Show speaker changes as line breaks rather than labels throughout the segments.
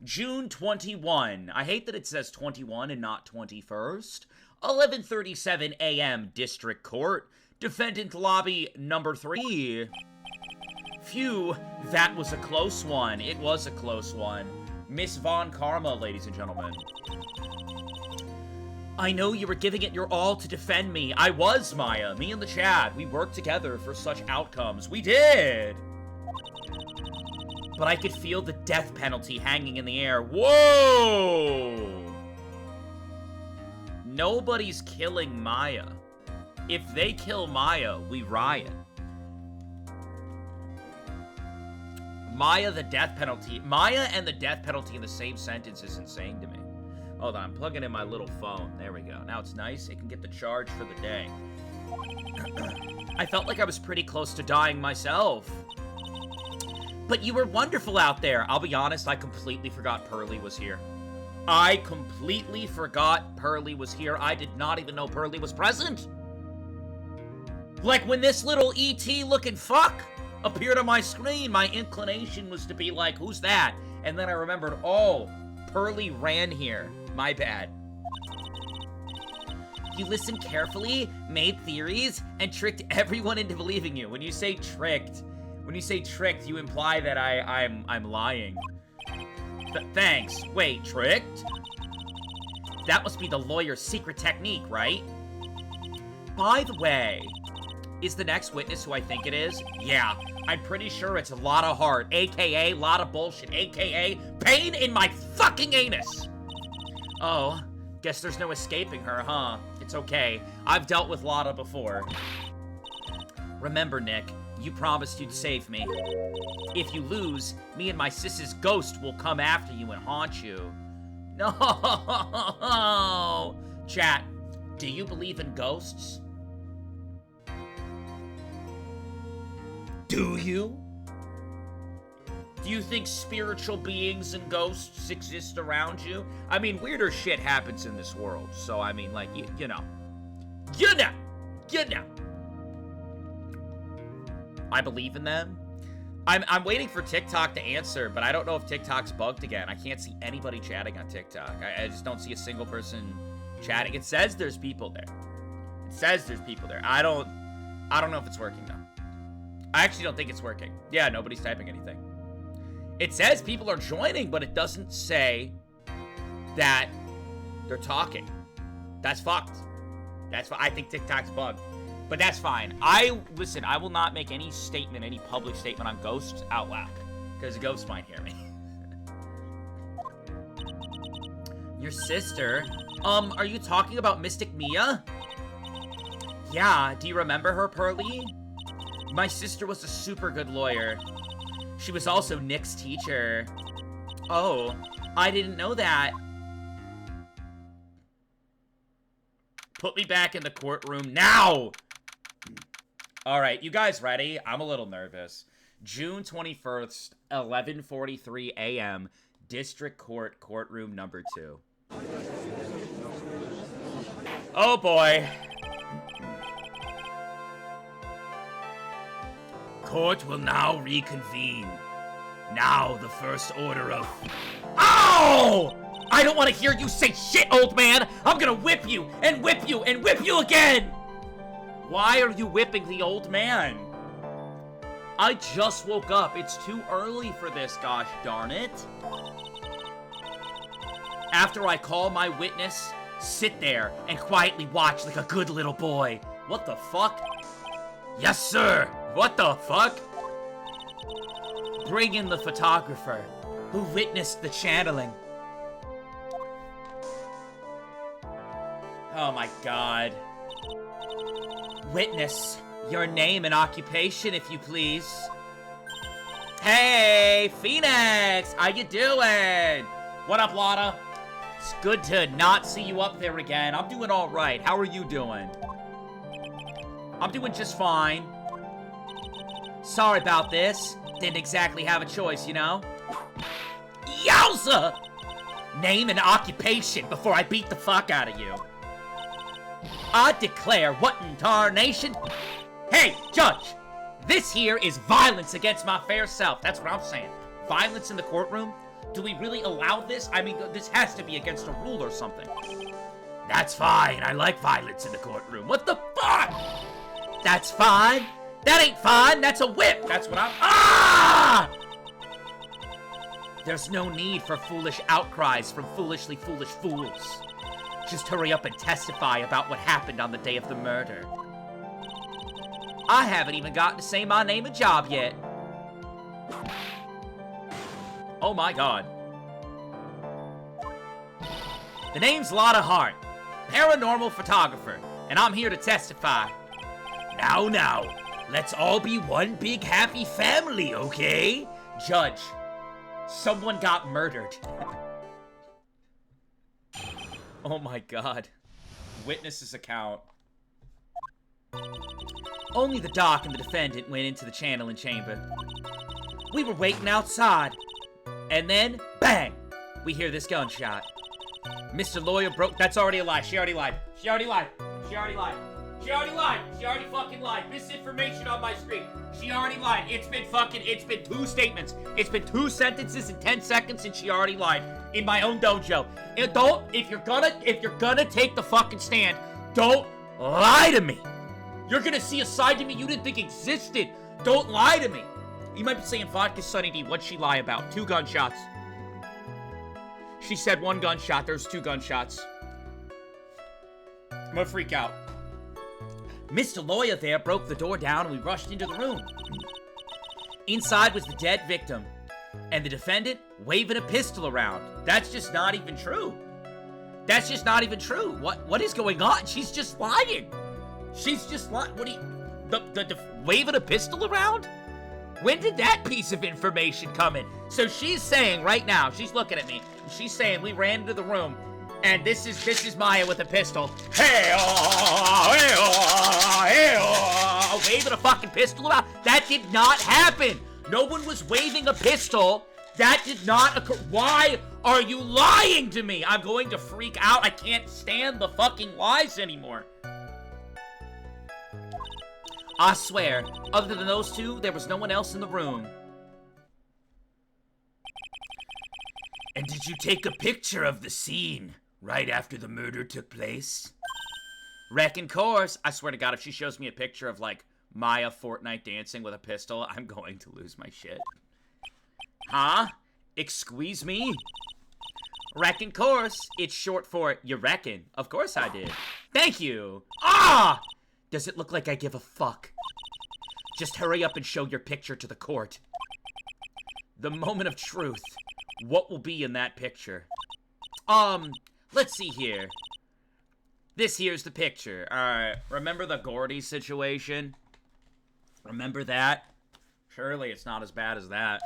June 21. I hate that it says 21 and not 21st. 11:37 a.m. District Court. Defendant lobby number 3. Phew, that was a close one. It was a close one. Miss Von Karma, ladies and gentlemen. I know you were giving it your all to defend me. I was, Maya. Me and the Chad. We worked together for such outcomes. We did! But I could feel the death penalty hanging in the air. Whoa! Nobody's killing Maya. If they kill Maya, we riot. Maya, the death penalty. Maya and the death penalty in the same sentence is insane to me. Hold on, I'm plugging in my little phone. There we go. Now it's nice. It can get the charge for the day. I felt like I was pretty close to dying myself. But you were wonderful out there. I'll be honest, I completely forgot Pearly was here. I completely forgot Pearly was here. I did not even know Pearly was present. Like when this little ET looking fuck appeared on my screen, my inclination was to be like, who's that? And then I remembered, oh, Pearly ran here. My bad. You listened carefully, made theories, and tricked everyone into believing you. When you say tricked, you imply that I'm lying. Thanks. Wait, tricked? That must be the lawyer's secret technique, right? By the way, is the next witness who I think it is? Yeah, I'm pretty sure it's a lot of heart, aka lot of bullshit, aka pain in my fucking anus. Oh, guess there's no escaping her, huh? It's okay. I've dealt with Lotta before. Remember, Nick, you promised you'd save me. If you lose, me and my sis's ghost will come after you and haunt you. No! Chat, do you believe in ghosts? Do you? Do you think spiritual beings and ghosts exist around you? I mean, weirder shit happens in this world, so I mean, like, you know. I believe in them. I'm waiting for TikTok to answer, but I don't know if TikTok's bugged again. I can't see anybody chatting on TikTok. I just don't see a single person chatting. It says there's people there. I don't know if it's working, though. I actually don't think it's working. Yeah, nobody's typing anything. It says people are joining, but it doesn't say that they're talking. That's fucked. I think TikTok's bugged. But that's fine. Listen, I will not make any statement, any public statement on ghosts out loud. Because a ghost might hear me. Your sister? Are you talking about Mystic Mia? Yeah, do you remember her, Pearly? My sister was a super good lawyer. She was also Nick's teacher. Oh, I didn't know that. Put me back in the courtroom now! Alright, you guys ready? I'm a little nervous. June 21st, 11:43 a.m., District Court, Courtroom number 2. Oh boy. Court will now reconvene. Now the first order of... Ow! I don't want to hear you say shit, old man! I'm gonna whip you, and whip you, and whip you again! Why are you whipping the old man? I just woke up. It's too early for this, gosh darn it. After I call my witness, sit there and quietly watch like a good little boy. What the fuck? Yes, sir! What the fuck? Bring in the photographer who witnessed the channeling. Oh my god. Witness, your name and occupation, if you please. Hey, Phoenix! How you doing? What up, Lotta? It's good to not see you up there again. I'm doing alright. How are you doing? I'm doing just fine. Sorry about this. Didn't exactly have a choice, you know? Yowza! Name and occupation before I beat the fuck out of you. I declare what in tarnation? Hey, Judge! This here is violence against my fair self. That's what I'm saying. Violence in the courtroom? Do we really allow this? I mean, this has to be against a rule or something. That's fine. I like violence in the courtroom. What the fuck? That's fine. That ain't fine. That's a whip. That's what I'm... Ah! There's no need for foolish outcries from foolishly foolish fools. Just hurry up and testify about what happened on the day of the murder. I haven't even gotten to say my name and job yet. Oh my god. The name's Lotta Hart, paranormal photographer, and I'm here to testify. Now, let's all be one big happy family, okay? Judge, someone got murdered. Oh my god. Witness's account. Only the doc and the defendant went into the channeling chamber. We were waiting outside. And then, bang! We hear this gunshot. Mr. Lawyer broke... That's already a lie. She already lied. She already lied. She already lied. She already lied. She already fucking lied. Misinformation on my screen. She already lied. It's been 2 statements. It's been 2 sentences in 10 seconds and she already lied. In my own dojo. And if you're gonna take the fucking stand, don't lie to me. You're gonna see a side to me you didn't think existed. Don't lie to me. You might be saying, VodkaSunnyD, what'd she lie about? 2 gunshots. She said 1 gunshot. There's 2 gunshots. I'm gonna freak out. Mr. Lawyer there broke the door down and we rushed into the room. Inside was the dead victim. And the defendant waving a pistol around. That's just not even true. That's just not even true. What is going on? She's just lying. She's just lying. What do you... waving a pistol around? When did that piece of information come in? So she's saying right now, she's looking at me, she's saying we ran into the room, and this is Maya with a pistol. Hey-oh, hey-oh, hey-oh, waving a fucking pistol around. That did not happen. No one was waving a pistol. That did not occur. Why are you lying to me? I'm going to freak out. I can't stand the fucking lies anymore. I swear, other than those 2, there was no one else in the room. And did you take a picture of the scene right after the murder took place? Reckon course. I swear to God, if she shows me a picture of, like, Maya Fortnite dancing with a pistol, I'm going to lose my shit. Huh? Excuse me? Reckon course. It's short for you reckon. Of course I did. Thank you. Ah! Does it look like I give a fuck? Just hurry up and show your picture to the court. The moment of truth. What will be in that picture? Let's see here. This here's the picture. Alright, remember the Gordy situation? Remember that? Surely it's not as bad as that.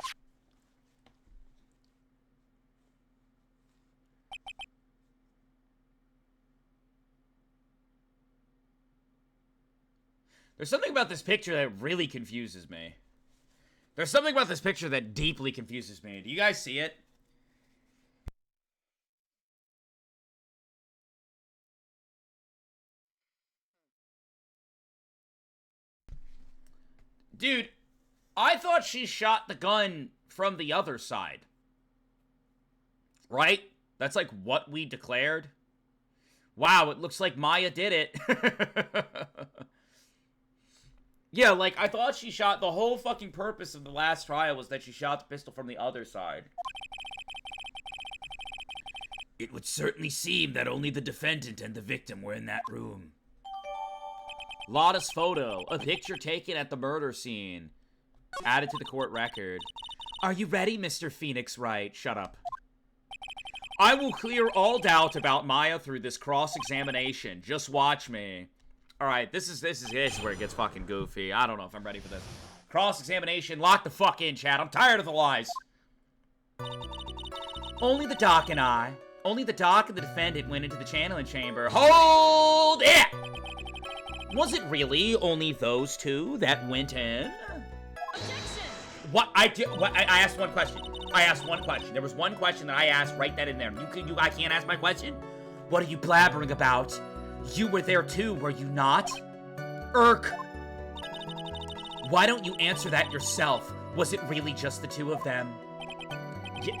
There's something about this picture that really confuses me. There's something about this picture that deeply confuses me. Do you guys see it? Dude, I thought she shot the gun from the other side. Right? That's like what we declared. Wow, it looks like Maya did it. Yeah, like, I thought she shot... The whole fucking purpose of the last trial was that she shot the pistol from the other side. It would certainly seem that only the defendant and the victim were in that room. Lotta's photo. A picture taken at the murder scene. Added to the court record. Are you ready, Mr. Phoenix Wright? Shut up. I will clear all doubt about Maya through this cross-examination. Just watch me. Alright, this is where it gets fucking goofy. I don't know if I'm ready for this. Cross-examination, lock the fuck in, chat. I'm tired of the lies. Only the doc and the defendant went into the channeling chamber. Hold it! Was it really only those 2 that went in?
Objection!
What? I asked one question. There was one question that I asked right then and there. I can't ask my question? What are you blabbering about? You were there too, were you not? Irk! Why don't you answer that yourself? Was it really just the 2 of them?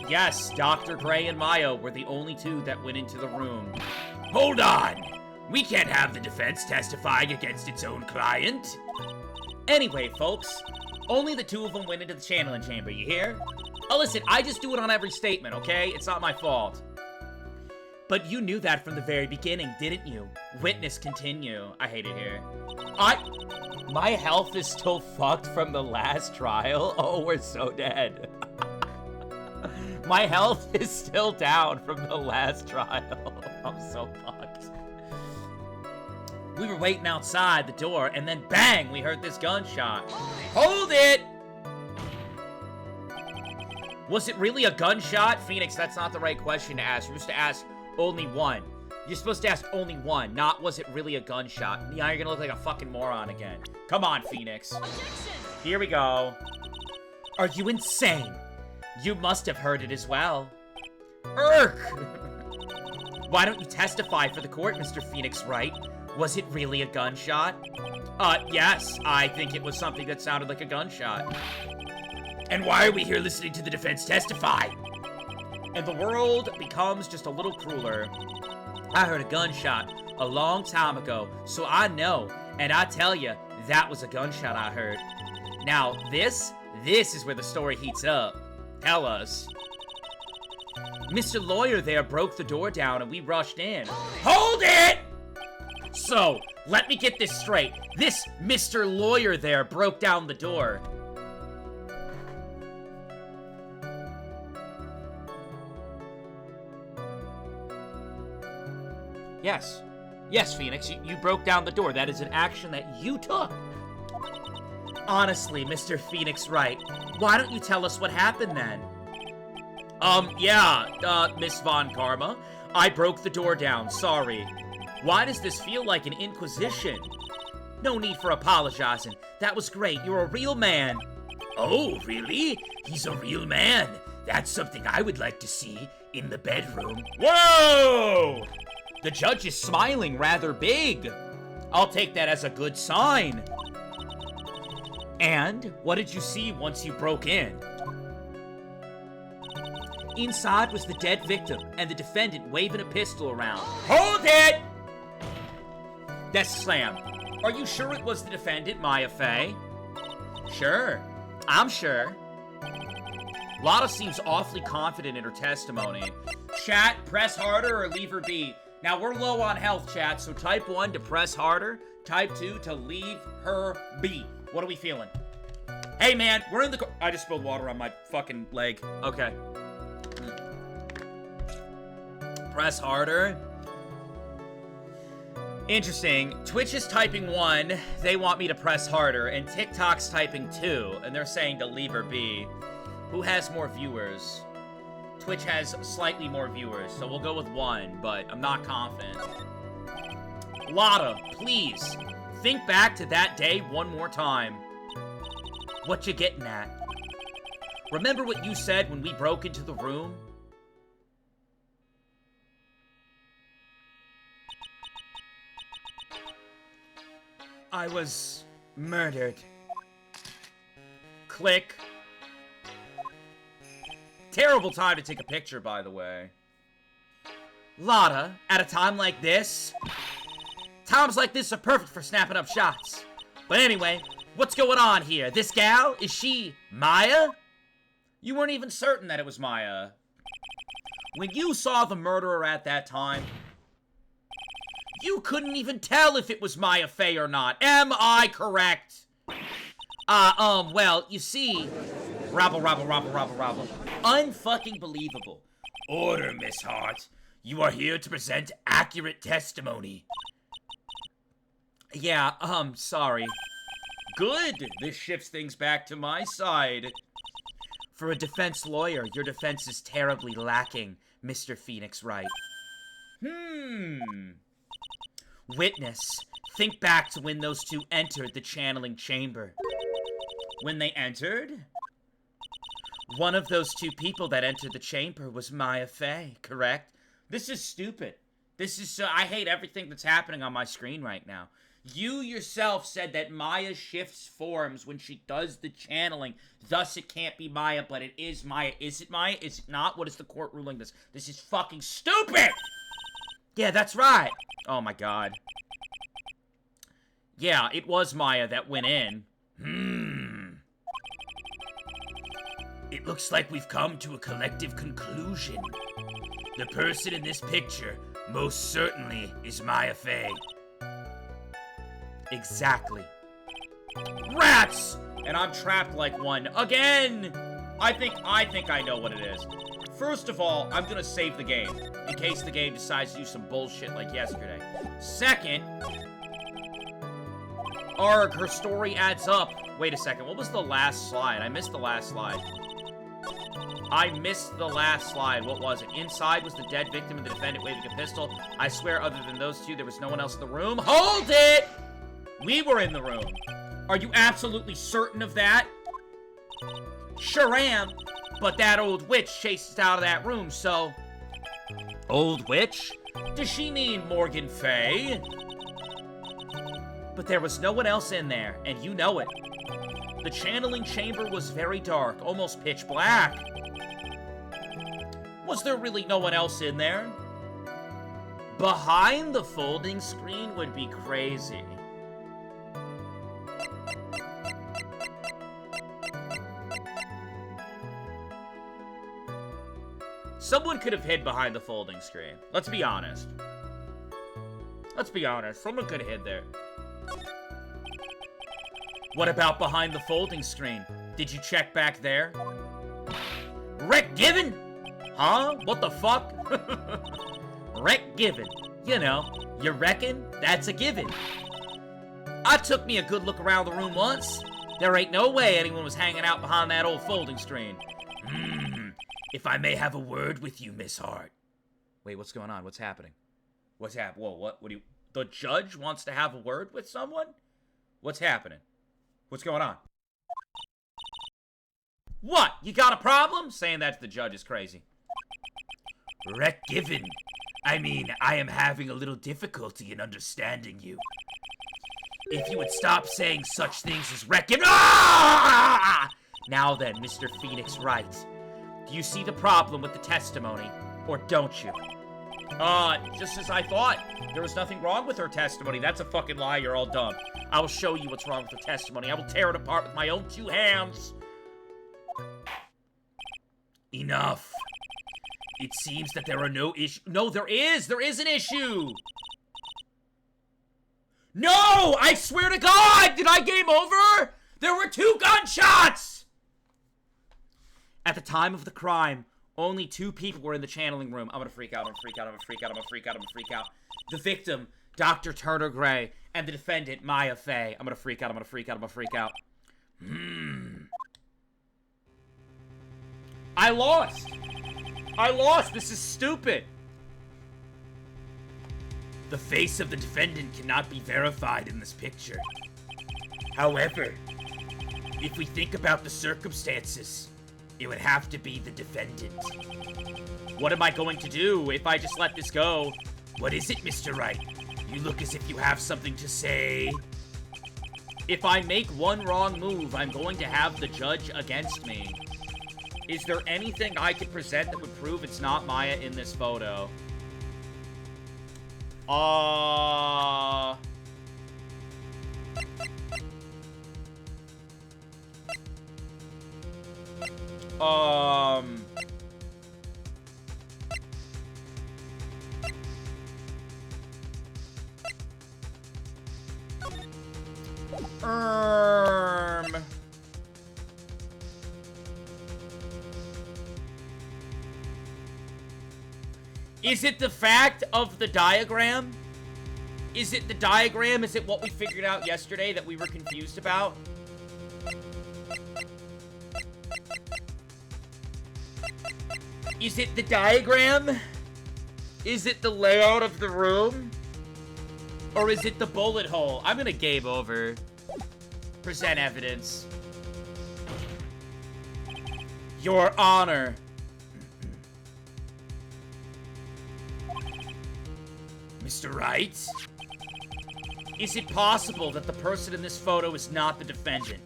Yes, Dr. Gray and Maya were the only two that went into the room.
Hold on! We can't have the defense testifying against its own client.
Anyway, folks, only the two of them went into the channeling chamber, you hear? Oh, listen, I just do it on every statement, okay? It's not my fault. But you knew that from the very beginning, didn't you? Witness continue. I hate it here. My health is still fucked from the last trial? Oh, we're so dead. My health is still down from the last trial. I'm so fucked. We were waiting outside the door, and then bang, we heard this gunshot. Hold it! Was it really a gunshot? Phoenix, that's not the right question to ask. You're supposed to ask only one. You're supposed to ask only one, not was it really a gunshot. Yeah, you're gonna look like a fucking moron again. Come on, Phoenix. Here we go. Are you insane? You must have heard it as well. Urgh! Why don't you testify for the court, Mr. Phoenix Wright? Was it really a gunshot? Yes. I think it was something that sounded like a gunshot.
And why are we here listening to the defense testify?
And the world becomes just a little crueler. I heard a gunshot a long time ago, so I know. And I tell you, that was a gunshot I heard. Now, this is where the story heats up. Tell us. Mr. Lawyer there broke the door down and we rushed in.
Hold it!
So, let me get this straight. This Mr. Lawyer there broke down the door. Yes. Yes, Phoenix, you broke down the door. That is an action that you took. Honestly, Mr. Phoenix Wright, why don't you tell us what happened then? Miss Von Karma, I broke the door down, sorry. Why does this feel like an inquisition? No need for apologizing. That was great, you're a real man.
Oh, really? He's a real man. That's something I would like to see in the bedroom.
Whoa! The judge is smiling rather big. I'll take that as a good sign. And what did you see once you broke in? Inside was the dead victim and the defendant waving a pistol around.
Hold it!
Desk slam. Are you sure it was the defendant, Maya Fey? Sure. I'm sure. Lotta seems awfully confident in her testimony. Chat, press harder or leave her be. Now, we're low on health, chat, so type 1 to press harder, type 2 to leave her be. What are we feeling? Hey, man, we're in the... I just spilled water on my fucking leg. Okay. Press harder. Interesting. Twitch is typing 1. They want me to press harder. And TikTok's typing 2. And they're saying to leave her be. Who has more viewers? Twitch has slightly more viewers, so we'll go with 1, but I'm not confident. Lotta, please, think back to that day one more time. What you getting at? Remember what you said when we broke into the room? I was murdered. Click. Terrible time to take a picture, by the way. Lotta, at a time like this? Times like this are perfect for snapping up shots. But anyway, what's going on here? This gal, is she Maya? You weren't even certain that it was Maya. When you saw the murderer at that time, you couldn't even tell if it was Maya Fey or not. Am I correct? Well, you see... Rabble. Unfucking believable.
Order, Miss Hart. You are here to present accurate testimony.
Yeah, sorry. Good. This shifts things back to my side. For a defense lawyer, your defense is terribly lacking, Mr. Phoenix Wright. Witness, think back to when those two entered the channeling chamber. When they entered? One of those two people that entered the chamber was Maya Fey, correct? This is stupid. This is so... I hate everything that's happening on my screen right now. You yourself said that Maya shifts forms when she does the channeling. Thus, it can't be Maya, but it is Maya. Is it Maya? Is it not? What is the court ruling this? This is fucking stupid! Yeah, that's right. Oh my god. Yeah, it was Maya that went in.
It looks like we've come to a collective conclusion. The person in this picture most certainly is Maya Fey.
Exactly. Rats! And I'm trapped like one again! I think I know what it is. First of all, I'm gonna save the game, in case the game decides to do some bullshit like yesterday. Second, arg, her story adds up. Wait a second, what was the last slide? I missed the last slide. What was it? Inside was the dead victim and the defendant waving a pistol. I swear, other than those two, there was no one else in the room. Hold it! We were in the room. Are you absolutely certain of that? Sure am. But that old witch chased us out of that room, so... Old witch? Does she mean Morgan Fey? But there was no one else in there, and you know it. The channeling chamber was very dark, almost pitch black. Was there really no one else in there? Behind the folding screen would be crazy. Someone could have hid behind the folding screen. Let's be honest. Someone could have hid there. What about behind the folding screen? Did you check back there? Wreck given? Huh? What the fuck? Wreck given. You know, you reckon? That's a given. I took me a good look around the room once. There ain't no way anyone was hanging out behind that old folding screen.
If I may have a word with you, Miss Hart.
Wait, what's going on? What's happening? What's happening? Whoa, what do you... The judge wants to have a word with someone? What's happening? What's going on? What? You got a problem? Saying that to the judge is crazy.
Wreck given. I mean, I am having a little difficulty in understanding you. If you would stop saying such things as wreck given... Ah!
Now then, Mr. Phoenix Wright. Do you see the problem with the testimony, or don't you? Just as I thought. There was nothing wrong with her testimony. That's a fucking lie. You're all dumb. I will show you what's wrong with her testimony. I will tear it apart with my own two hands.
Enough. It seems that there are no issues.
No, there is. There is an issue. No! I swear to God! Did I game over? There were 2 gunshots! At the time of the crime, only 2 people were in the channeling room. I'm gonna freak out. The victim, Dr. Turner Gray, and the defendant, Maya Fey. I'm gonna freak out. I lost. This is stupid.
The face of the defendant cannot be verified in this picture. However, if we think about the circumstances, it would have to be the defendant.
What am I going to do if I just let this go?
What is it, Mr. Wright? You look as if you have something to say.
If I make one wrong move, I'm going to have the judge against me. Is there anything I can present that would prove it's not Maya in this photo? Is it the fact of the diagram? Is it the diagram? Is it what we figured out yesterday that we were confused about? Is it the diagram? Is it the layout of the room? Or is it the bullet hole? I'm gonna game over. Present evidence. Your Honor.
Mr. Wright?
Is it possible that the person in this photo is not the defendant?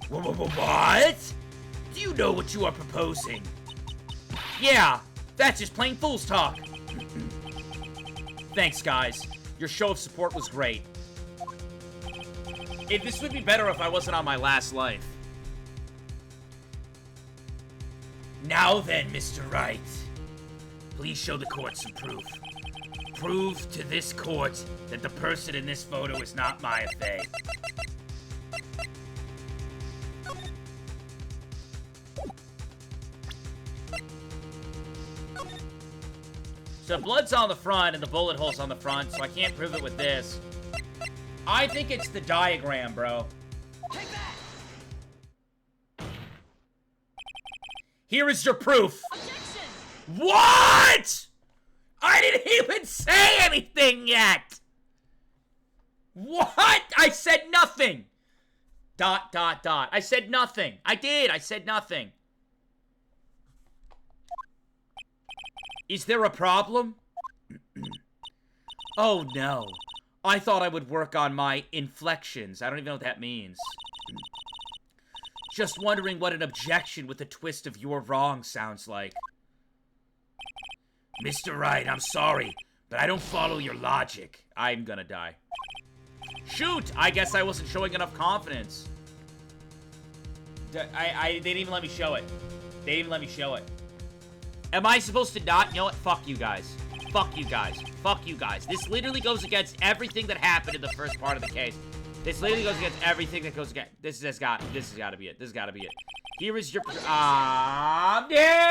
What? Do you know what you are proposing?
Yeah, that's just plain fool's talk. Thanks, guys. Your show of support was great. This would be better if I wasn't on my last life.
Now then, Mr. Wright. Please show the court some proof. Prove to this court that the person in this photo is not Maya Fey.
So blood's on the front and the bullet hole's on the front, so I can't prove it with this. I think it's the diagram, bro.
Take that!
Here is your proof.
Objection!
What? I didn't even say anything yet. What? I said nothing. ... I said nothing. I said nothing. Is there a problem? Oh no. I thought I would work on my inflections. I don't even know what that means. Just wondering what an objection with a twist of "you're wrong" sounds like.
Mr. Wright, I'm sorry, but I don't follow your logic.
I'm gonna die. Shoot! I guess I wasn't showing enough confidence. They didn't even let me show it. They didn't even let me show it. Am I supposed to not? You know what? Fuck you guys. Fuck you guys. Fuck you guys. This literally goes against everything that happened in the first part of the case. This literally goes against everything that goes against. This has got to be it. This has got to be it. Here is your. I'm dead!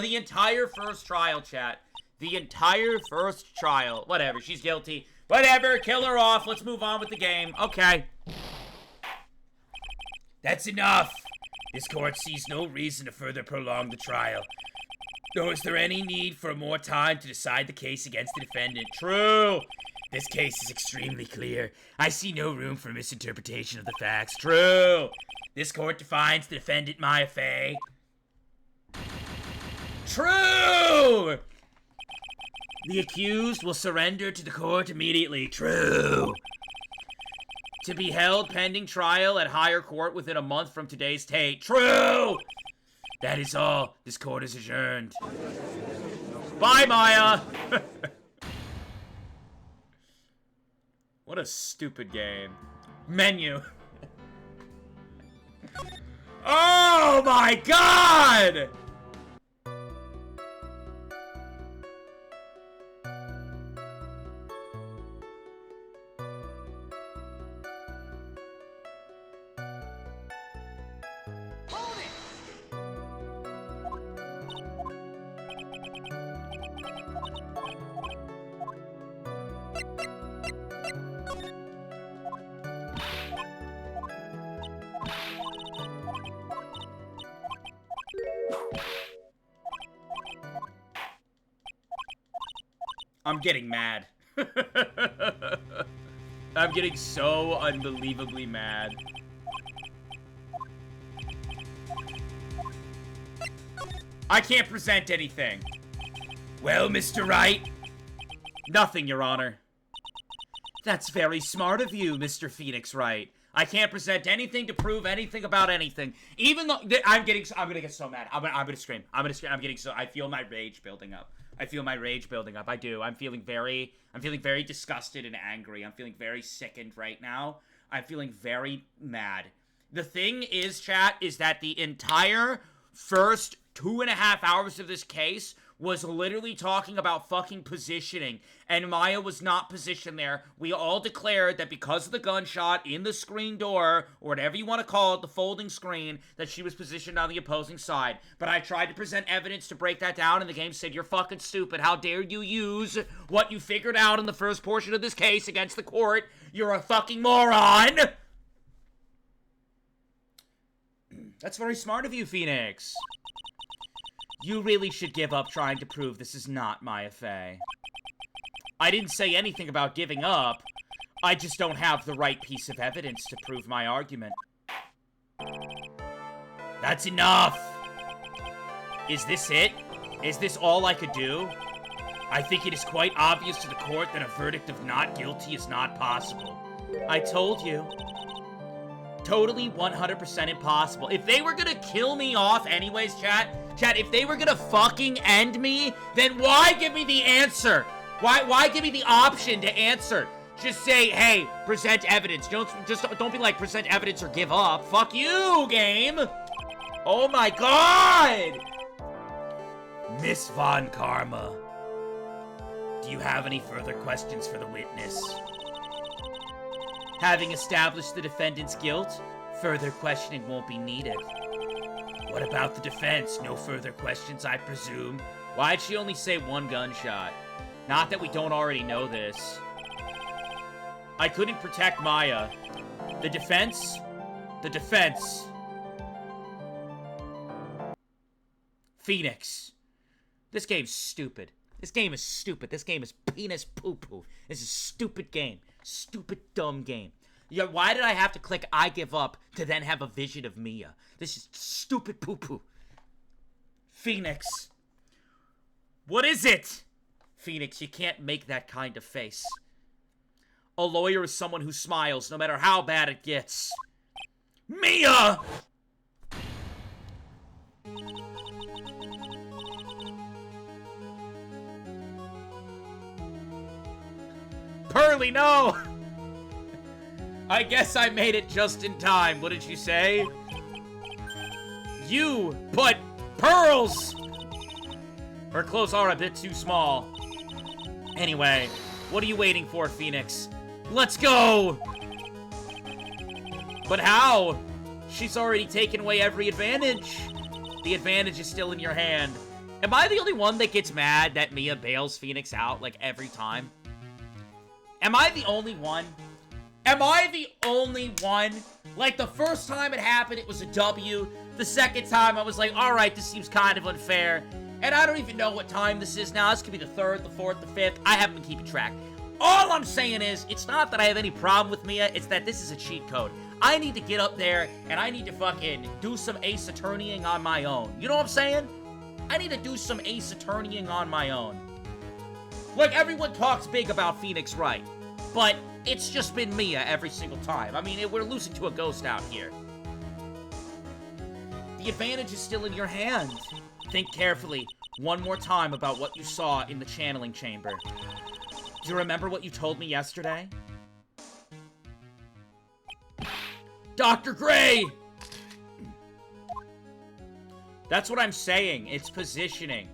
The entire first trial, chat. The entire first trial. Whatever. She's guilty. Whatever. Kill her off. Let's move on with the game. Okay.
That's enough. This court sees no reason to further prolong the trial. Nor is there any need for more time to decide the case against the defendant.
True.
This case is extremely clear. I see no room for misinterpretation of the facts.
True.
This court defines the defendant Maya Fey.
True.
The accused will surrender to the court immediately. True.
To be held pending trial at higher court within a month from today's date. True.
That is all. This court is adjourned.
Bye, Maya. What a stupid game. Menu. Oh my god!
Hold it!
I'm getting mad. I'm getting so unbelievably mad. I can't present anything.
Well, Mr. Wright?
Nothing, Your Honor. That's very smart of you, Mr. Phoenix Wright. I can't present anything to prove anything about anything. Even though I'm gonna get so mad. I'm gonna scream. I feel my rage building up. I do. I'm feeling very disgusted and angry. I'm feeling very sickened right now. I'm feeling very mad. The thing is, chat, is that the entire first 2.5 hours of this case was literally talking about fucking positioning, and Maya was not positioned there. We all declared that because of the gunshot in the screen door, or whatever you want to call it, the folding screen, that she was positioned on the opposing side. But I tried to present evidence to break that down, and the game said, you're fucking stupid. How dare you use what you figured out in the first portion of this case against the court? You're a fucking moron! That's very smart of you, Phoenix. You really should give up trying to prove this is not Maya Fey. I didn't say anything about giving up. I just don't have the right piece of evidence to prove my argument.
That's enough!
Is this it? Is this all I could do? I think it is quite obvious to the court that a verdict of not guilty is not possible. I told you. Totally 100% impossible. If they were gonna kill me off anyways, chat, if they were gonna fucking end me, then why give me the answer? Why give me the option to answer? Just say, hey, present evidence. Don't be like, present evidence or give up. Fuck you, game! Oh my god!
Miss Von Karma, do you have any further questions for the witness?
Having established the defendant's guilt, further questioning won't be needed.
What about the defense? No further questions, I presume?
Why'd she only say one gunshot? Not that we don't already know this. I couldn't protect Maya. The defense? The defense. Phoenix. This game's stupid. This game is stupid. This game is penis poo-poo. This is a stupid game. Stupid, dumb game. Yeah, why did I have to click I give up to then have a vision of Mia? This is stupid poo-poo. Phoenix. What is it? Phoenix, you can't make that kind of face. A lawyer is someone who smiles no matter how bad it gets. Mia! Pearly, no! I guess I made it just in time. What did you say? You put pearls! Her clothes are a bit too small. Anyway, what are you waiting for, Phoenix? Let's go! But how? She's already taken away every advantage. The advantage is still in your hand. Am I the only one that gets mad that Mia bails Phoenix out, like, every time? Am I the only one? Am I the only one? Like, the first time it happened, it was a W. The second time, I was like, alright, this seems kind of unfair. And I don't even know what time this is now. This could be the 3rd, the 4th, the 5th. I haven't been keeping track. All I'm saying is, it's not that I have any problem with Mia, it's that this is a cheat code. I need to get up there, and I need to fucking do some ace attorneying on my own. You know what I'm saying? I need to do some ace attorneying on my own. Like, everyone talks big about Phoenix Wright, but it's just been Mia every single time. I mean, we're losing to a ghost out here. The advantage is still in your hand. Think carefully one more time about what you saw in the channeling chamber. Do you remember what you told me yesterday? Dr. Gray! That's what I'm saying. It's positioning.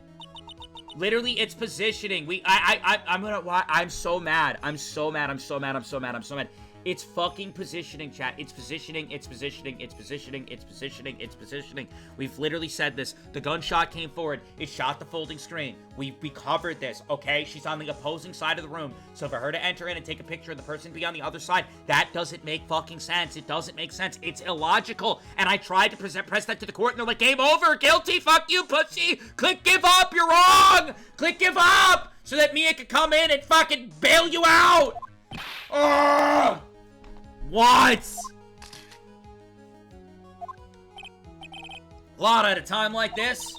Literally, it's positioning. I'm so mad. I'm so mad. It's fucking positioning, chat. It's positioning, it's positioning, it's positioning, it's positioning, it's positioning. We've literally said this. The gunshot came forward. It shot the folding screen. We covered this, okay? She's on the opposing side of the room. So for her to enter in and take a picture of the person be on the other side, that doesn't make fucking sense. It doesn't make sense. It's illogical. And I tried to press that to the court, and they're like, game over, guilty, fuck you, pussy. Click give up, you're wrong. Click give up, so that Mia could come in and fucking bail you out. Ugh. What? Lana, at a time like this,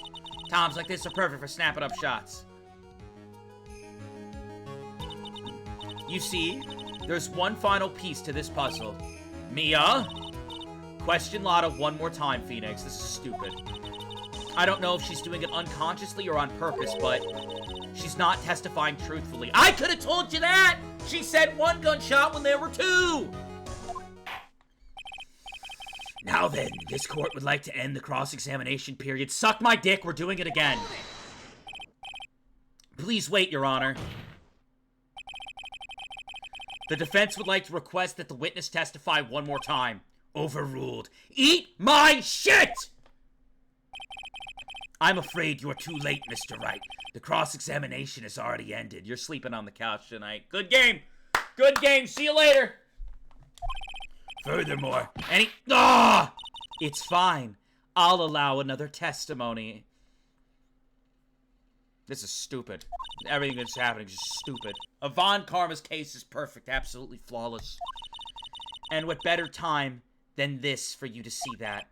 times like this are perfect for snapping up shots. You see, there's one final piece to this puzzle. Mia? Question Lana one more time, Phoenix. This is stupid. I don't know if she's doing it unconsciously or on purpose, but she's not testifying truthfully. I could have told you that! She said one gunshot when there were two! Now then, this court would like to end the cross-examination period. Suck my dick, we're doing it again. Please wait, Your Honor. The defense would like to request that the witness testify one more time. Overruled. Eat my shit! I'm afraid you're too late, Mr. Wright. The cross-examination has already ended. You're sleeping on the couch tonight. Good game. Good game. See you later. Furthermore, it's fine. I'll allow another testimony. This is stupid. Everything that's happening is just stupid. Von Karma's case is perfect, absolutely flawless. And what better time than this for you to see that?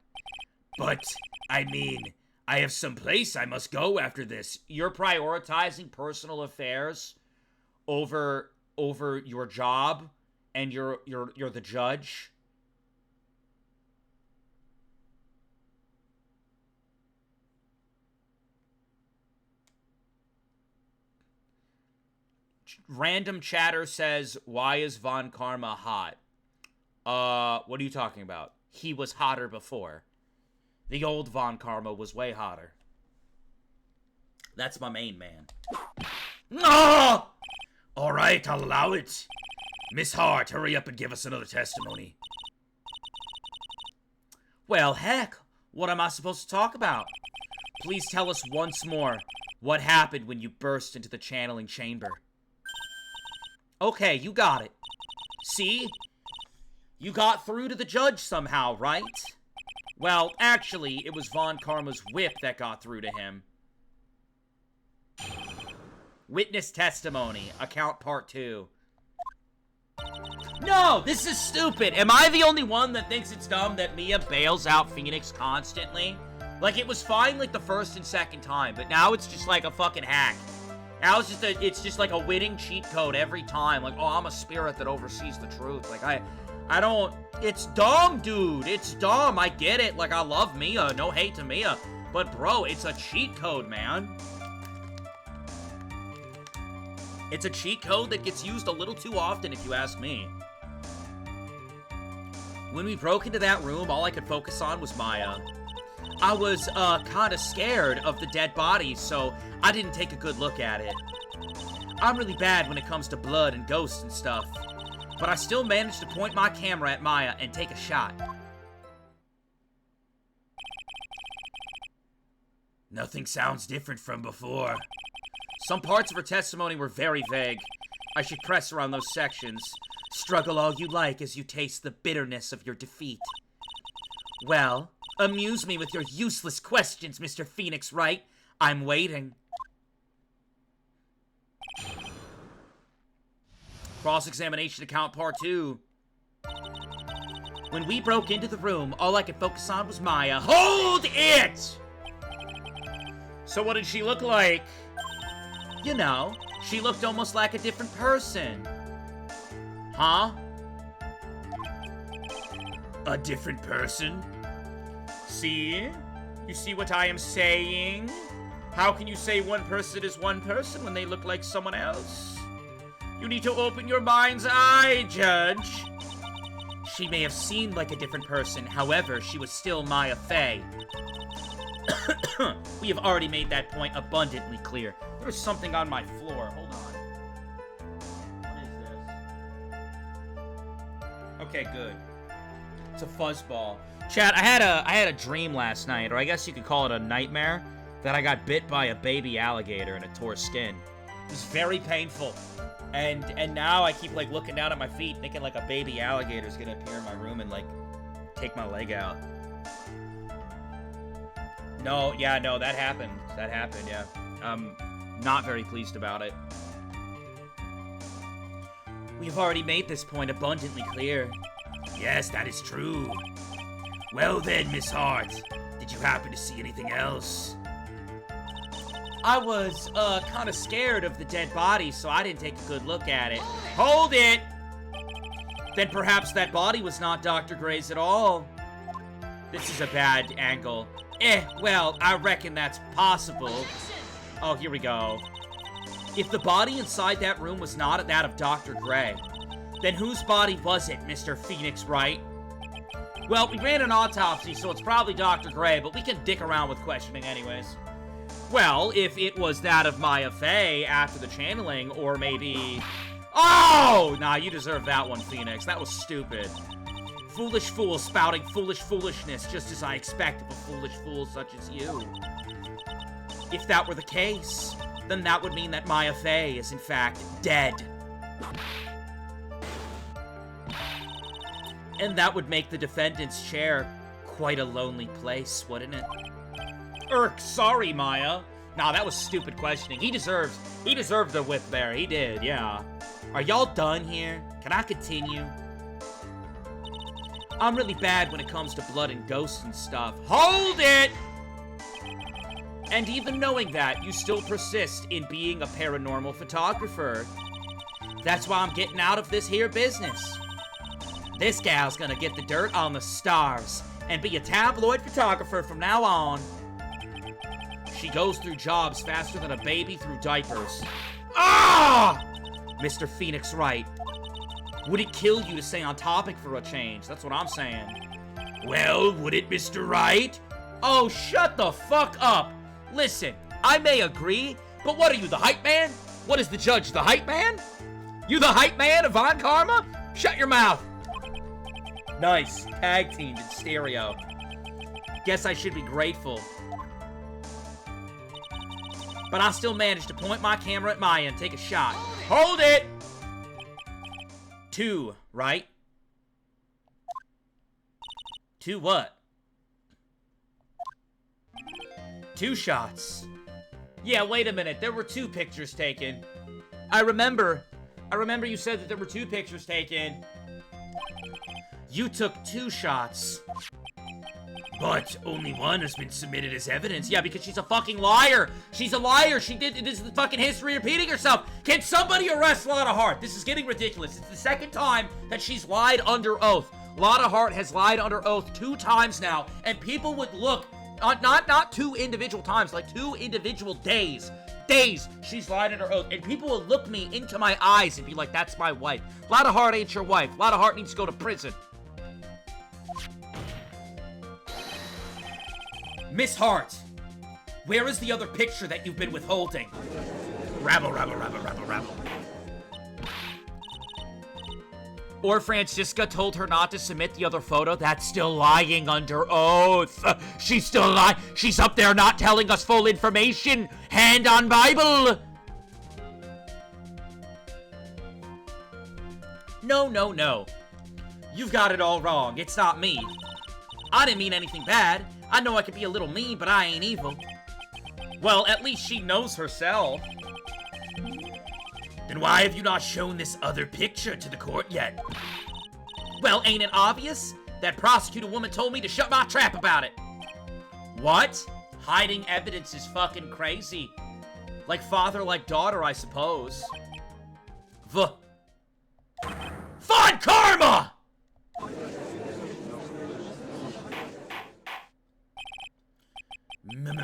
But, I mean, I have some place I must go after this.
You're prioritizing personal affairs over your job, and you're the judge. Random chatter says, why is Von Karma hot? What are you talking about? He was hotter before. The old Von Karma was way hotter. That's my main man.
No! Alright, I'll allow it. Miss Hart, hurry up and give us another testimony.
Well, heck, what am I supposed to talk about? Please tell us once more what happened when you burst into the channeling chamber. Okay, you got it. See? You got through to the judge somehow, right? Well, actually, it was Von Karma's whip that got through to him. Witness testimony, account part 2. No, this is stupid. Am I the only one that thinks it's dumb that Mia bails out Phoenix constantly? Like, it was fine, like, the first and second time, but now it's just like a fucking hack. Now it's just like a winning cheat code every time. Like, oh, I'm a spirit that oversees the truth. Like, I don't... It's dumb, dude. It's dumb. I get it. Like, I love Mia. No hate to Mia. But, bro, it's a cheat code, man. It's a cheat code that gets used a little too often, if you ask me. When we broke into that room, all I could focus on was Maya. I was, kinda scared of the dead body, so I didn't take a good look at it. I'm really bad when it comes to blood and ghosts and stuff, but I still managed to point my camera at Maya and take a shot.
Nothing sounds different from before.
Some parts of her testimony were very vague. I should press her on those sections. Struggle all you like as you taste the bitterness of your defeat. Well, amuse me with your useless questions, Mr. Phoenix Wright. I'm waiting. Cross-examination account part 2. When we broke into the room, all I could focus on was Maya. Hold it! So what did she look like? You know, she looked almost like a different person. Huh?
A different person?
See? You see what I am saying? How can you say one person is one person when they look like someone else? You need to open your mind's eye, Judge. She may have seemed like a different person, however, she was still Maya Fey. We have already made that point abundantly clear. There is something on my floor. Hold on. What is this? Okay, good. It's a fuzzball. Chat, I had a dream last night, or I guess you could call it a nightmare, that I got bit by a baby alligator and it tore skin. It was very painful. And now I keep, like, looking down at my feet, thinking, like, a baby alligator's gonna appear in my room and, like, take my leg out. No, yeah, no, that happened. That happened, yeah. I'm not very pleased about it. We've already made this point abundantly clear.
Yes, that is true. Well then, Miss Hart, did you happen to see anything else?
I was, kind of scared of the dead body, so I didn't take a good look at it. Hold it! Then perhaps that body was not Dr. Gray's at all. This is a bad angle. Well, I reckon that's possible. Oh, here we go. If the body inside that room was not that of Dr. Gray, then whose body was it, Mr. Phoenix Wright? Well, we ran an autopsy, so it's probably Dr. Gray, but we can dick around with questioning anyways. Well, if it was that of Maya Fey after the channeling, or maybe... Oh! Nah, you deserve that one, Phoenix. That was stupid. Foolish fool spouting foolish foolishness, just as I expect of a foolish fool such as you. If that were the case, then that would mean that Maya Fey is in fact dead. And that would make the defendant's chair quite a lonely place, wouldn't it? Sorry, Maya. Nah, that was stupid questioning. He deserved the whip there. He did, yeah. Are y'all done here? Can I continue? I'm really bad when it comes to blood and ghosts and stuff. Hold it! And even knowing that, you still persist in being a paranormal photographer. That's why I'm getting out of this here business. This gal's gonna get the dirt on the stars and be a tabloid photographer from now on. She goes through jobs faster than a baby through diapers. Ah! Mr. Phoenix Wright. Would it kill you to stay on topic for a change? That's what I'm saying.
Well, would it, Mr. Wright?
Oh, shut the fuck up. Listen, I may agree, but what are you, the hype man? What is the judge, the hype man? You the hype man of Von Karma? Shut your mouth. Nice, tag teamed in stereo. Guess I should be grateful. But I still managed to point my camera at Maya and take a shot. Hold it! 2, right? 2 what? 2 shots. Yeah, wait a minute. There were 2 pictures taken. I remember you said that there were 2 pictures taken. You took 2 shots.
But only one has been submitted as evidence.
Yeah, because she's a fucking liar. She's a liar. This is the fucking history repeating herself. Can somebody arrest Lotta Hart? This is getting ridiculous. It's the 2nd time that she's lied under oath. Lotta Hart has lied under oath 2 times now, and people would look, not 2 individual times, like 2 individual days. She's lied under oath, and people will look me into my eyes and be like, that's my wife. Lotta Hart ain't your wife. Lotta Hart needs to go to prison. Miss Hart, where is the other picture that you've been withholding?
Rabble.
Or Francisca told her not to submit the other photo. That's still lying under oath. She's still lying. She's up there not telling us full information. Hand on Bible. No. You've got it all wrong. It's not me. I didn't mean anything bad. I know I could be a little mean, but I ain't evil. Well, at least she knows herself.
Then why have you not shown this other picture to the court yet?
Well, ain't it obvious? That prosecutor woman told me to shut my trap about it. What? Hiding evidence is fucking crazy. Like father, like daughter, I suppose. Von Karma!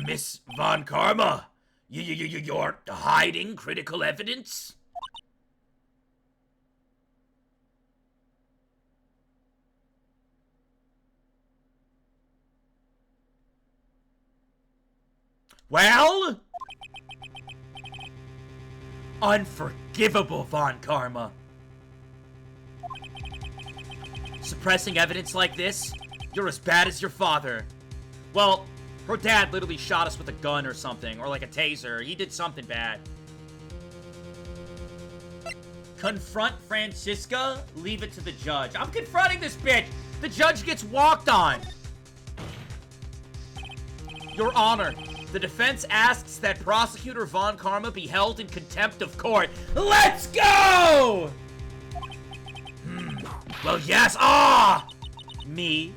Miss Von Karma, you're hiding critical evidence?
Well? Unforgivable, Von Karma. Suppressing evidence like this? You're as bad as your father. Well, her dad literally shot us with a gun or something, or like a taser. He did something bad. Confront Francisca? Leave it to the judge. I'm confronting this bitch! The judge gets walked on! Your Honor, the defense asks that Prosecutor Von Karma be held in contempt of court. Let's go!
Well, yes. Ah!
Me?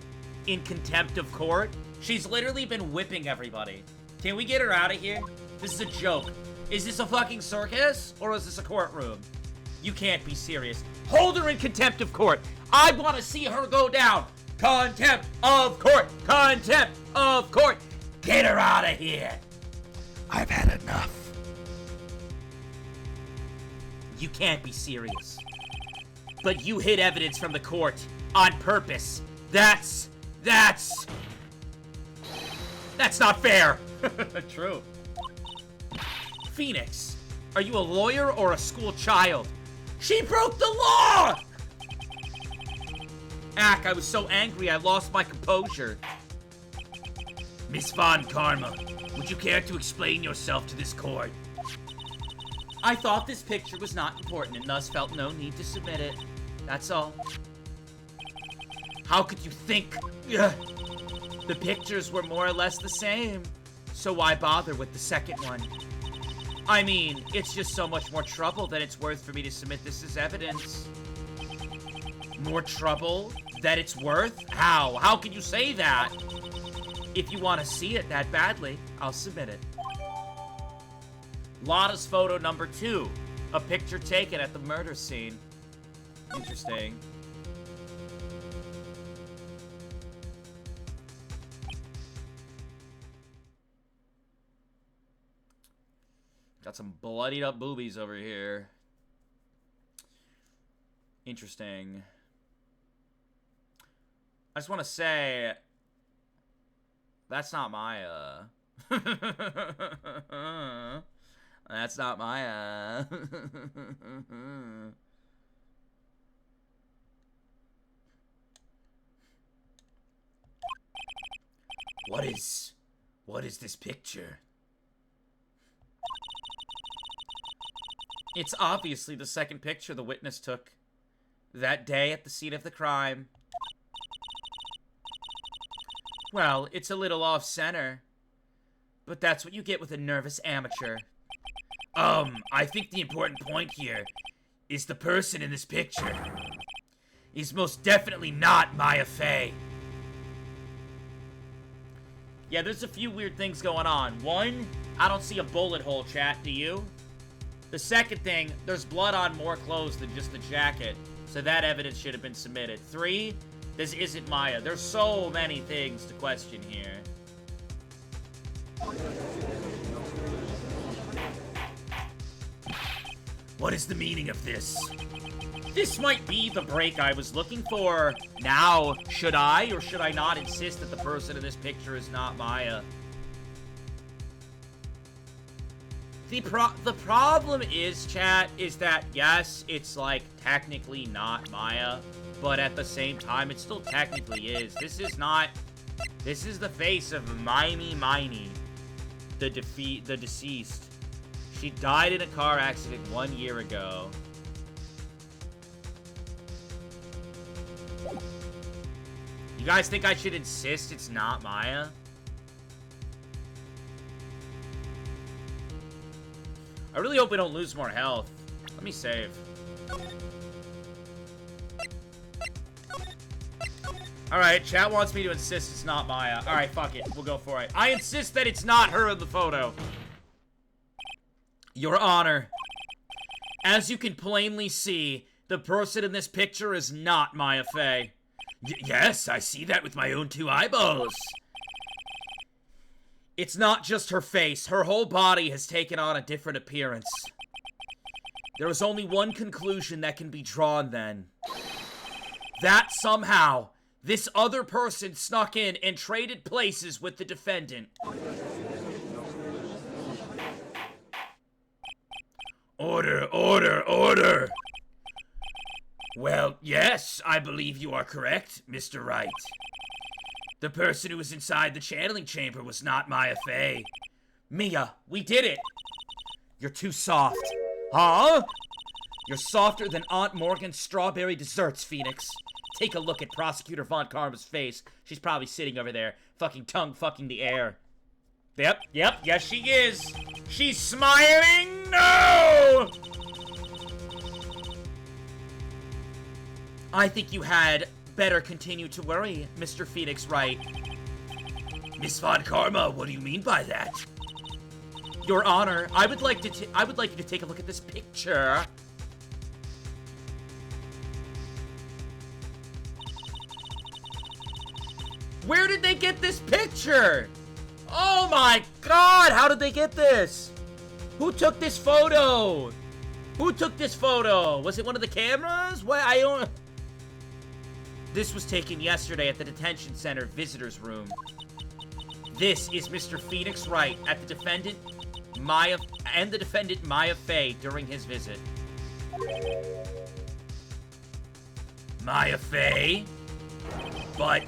In contempt of court? She's literally been whipping everybody. Can we get her out of here? This is a joke. Is this a fucking circus? Or is this a courtroom? You can't be serious. Hold her in contempt of court. I want to see her go down. Contempt of court. Contempt of court. Get her out of here.
I've had enough.
You can't be serious. But you hid evidence from the court on purpose. That's not fair. True. Phoenix, are you a lawyer or a school child? She broke the law! Ack, I was so angry I lost my composure.
Miss Von Karma, would you care to explain yourself to this court?
I thought this picture was not important and thus felt no need to submit it. That's all. How could you think? Ugh. The pictures were more or less the same, so why bother with the second one? I mean, it's just so much more trouble that it's worth for me to submit this as evidence. More trouble that it's worth? How? How can you say that? If you want to see it that badly, I'll submit it. Lotta's photo number 2. A picture taken at the murder scene. Interesting. Got some bloodied up boobies over here. Interesting. I just want to say, that's not Maya. That's not Maya.
What is this picture?
It's obviously the second picture the witness took that day at the scene of the crime. Well, it's a little off-center, but that's what you get with a nervous amateur.
I think the important point here is the person in this picture is most definitely not Maya Fey.
Yeah, there's a few weird things going on. One, I don't see a bullet hole, chat, do you? The second thing, there's blood on more clothes than just the jacket, so that evidence should have been submitted. 3, this isn't Maya. There's so many things to question here.
What is the meaning of this?
This might be the break I was looking for. Now, should I or should I not insist that the person in this picture is not Maya? The problem is, chat, is that, yes, it's, like, technically not Maya, but at the same time, it still technically is. This is the face of Miney, the deceased. She died in a car accident 1 year ago. You guys think I should insist it's not Maya? I really hope we don't lose more health. Let me save. Alright, chat wants me to insist it's not Maya. Alright, fuck it. We'll go for it. I insist that it's not her in the photo. Your Honor, as you can plainly see, the person in this picture is not Maya Fey.
Yes, I see that with my own 2 eyeballs.
It's not just her face. Her whole body has taken on a different appearance. There is only one conclusion that can be drawn then. That somehow, this other person snuck in and traded places with the defendant.
Order, order, order! Well, yes, I believe you are correct, Mr. Wright. The person who was inside the channeling chamber was not Maya Fey.
Mia, we did it! You're too soft. Huh? You're softer than Aunt Morgan's strawberry desserts, Phoenix. Take a look at Prosecutor Von Karma's face. She's probably sitting over there, fucking tongue fucking the air. Yep, yes she is. She's smiling. No! I think you had better continue to worry, Mr. Phoenix Wright.
Miss Von Karma, what do you mean by that?
Your Honor, I would like you to take a look at this picture. Where did they get this picture? Oh my god, how did they get this? Who took this photo? Who took this photo? Was it one of the cameras? What? I don't... This was taken yesterday at the detention center visitor's room. This is Mr. Phoenix Wright at the defendant Maya Fey during his visit.
Maya Fey? But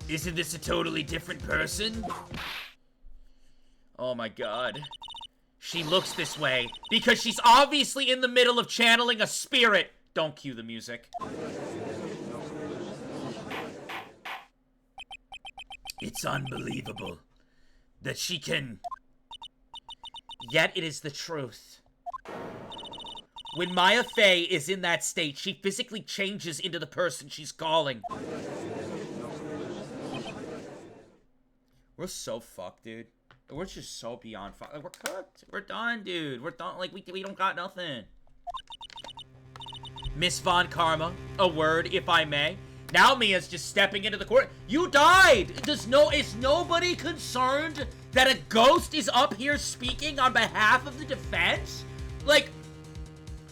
isn't this a totally different person?
Oh my god. She looks this way because she's obviously in the middle of channeling a spirit. Don't cue the music.
It's unbelievable that she can...
Yet it is the truth. When Maya Fey is in that state, she physically changes into the person she's calling. We're so fucked, dude. We're just so beyond fire. We're cooked. We're done, dude. We're done. Like, we don't got nothing. Miss Von Karma, a word, if I may. Now Mia's just stepping into the court. You died! Is nobody concerned that a ghost is up here speaking on behalf of the defense? Like,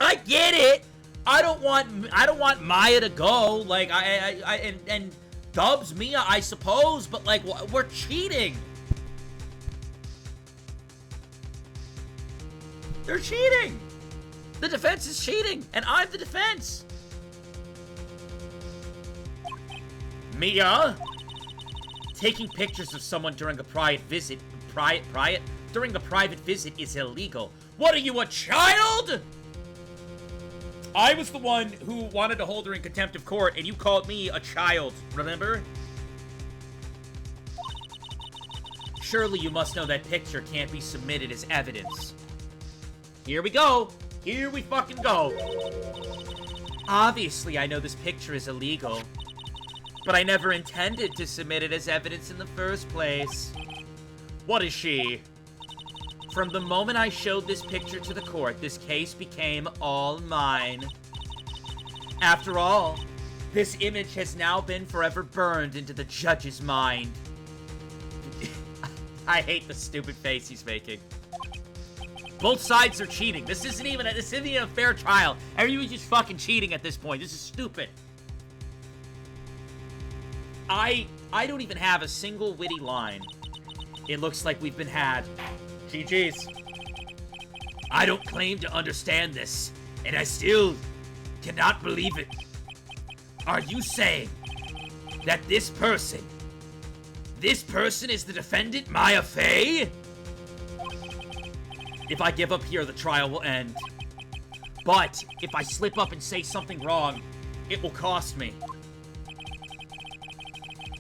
I get it. I don't want Maya to go. Like, and Dubs Mia, I suppose, but like, we're cheating. They're cheating. The defense is cheating, and I'm the defense. Mia, taking pictures of someone during a private visit is illegal. What are you, a child? I was the one who wanted to hold her in contempt of court, and you called me a child, remember? Surely you must know that picture can't be submitted as evidence. Here we go. Here we fucking go. Obviously, I know this picture is illegal, but I never intended to submit it as evidence in the first place. What is she? From the moment I showed this picture to the court, this case became all mine. After all, this image has now been forever burned into the judge's mind. I hate the stupid face he's making. Both sides are cheating. This isn't even a fair trial. Everyone's just fucking cheating at this point. This is stupid. I don't even have a single witty line. It looks like we've been had. GG's. I don't claim to understand this, and I still cannot believe it. Are you saying that this person is the defendant, Maya Fey? If I give up here, the trial will end. But if I slip up and say something wrong, it will cost me.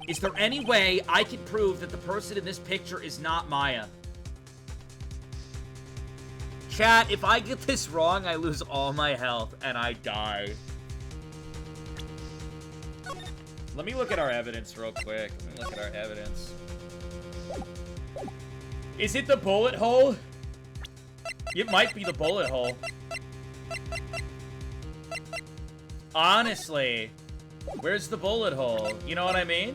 Is there any way I can prove that the person in this picture is not Maya? Chat, if I get this wrong, I lose all my health and I die. Let me look at our evidence real quick. Let me look at our evidence. Is it the bullet hole? It might be the bullet hole. Honestly, where's the bullet hole? You know what I mean?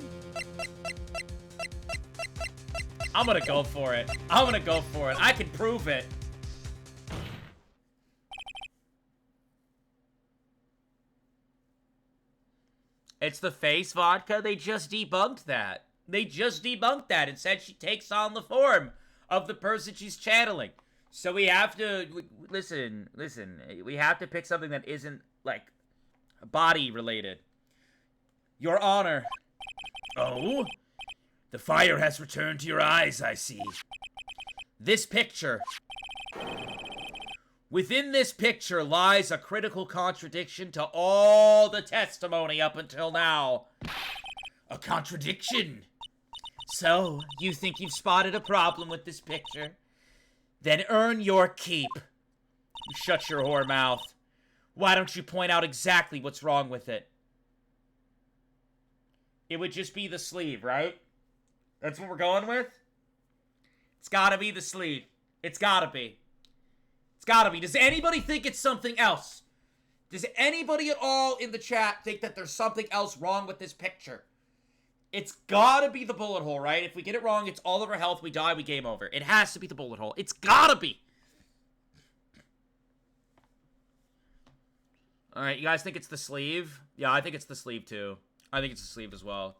I'm gonna go for it. I'm gonna go for it. I can prove it. It's the face vodka. They just debunked that. They just debunked that and said she takes on the form of the person she's channeling. So we have to, listen, we have to pick something that isn't, like, body related. Your Honor. Oh? The fire has returned to your eyes, I see. This picture. Within this picture lies a critical contradiction to all the testimony up until now. A contradiction? So, you think you've spotted a problem with this picture? Then earn your keep. You shut your whore mouth. Why don't you point out exactly what's wrong with it? It would just be the sleeve, right? That's what we're going with? It's gotta be the sleeve. It's gotta be. It's gotta be. Does anybody think it's something else? Does anybody at all in the chat think that there's something else wrong with this picture? It's gotta be the bullet hole, right? If we get it wrong, it's all of our health, we die, we game over. It has to be the bullet hole. It's gotta be. Alright, you guys think it's the sleeve? Yeah, I think it's the sleeve too. I think it's the sleeve as well.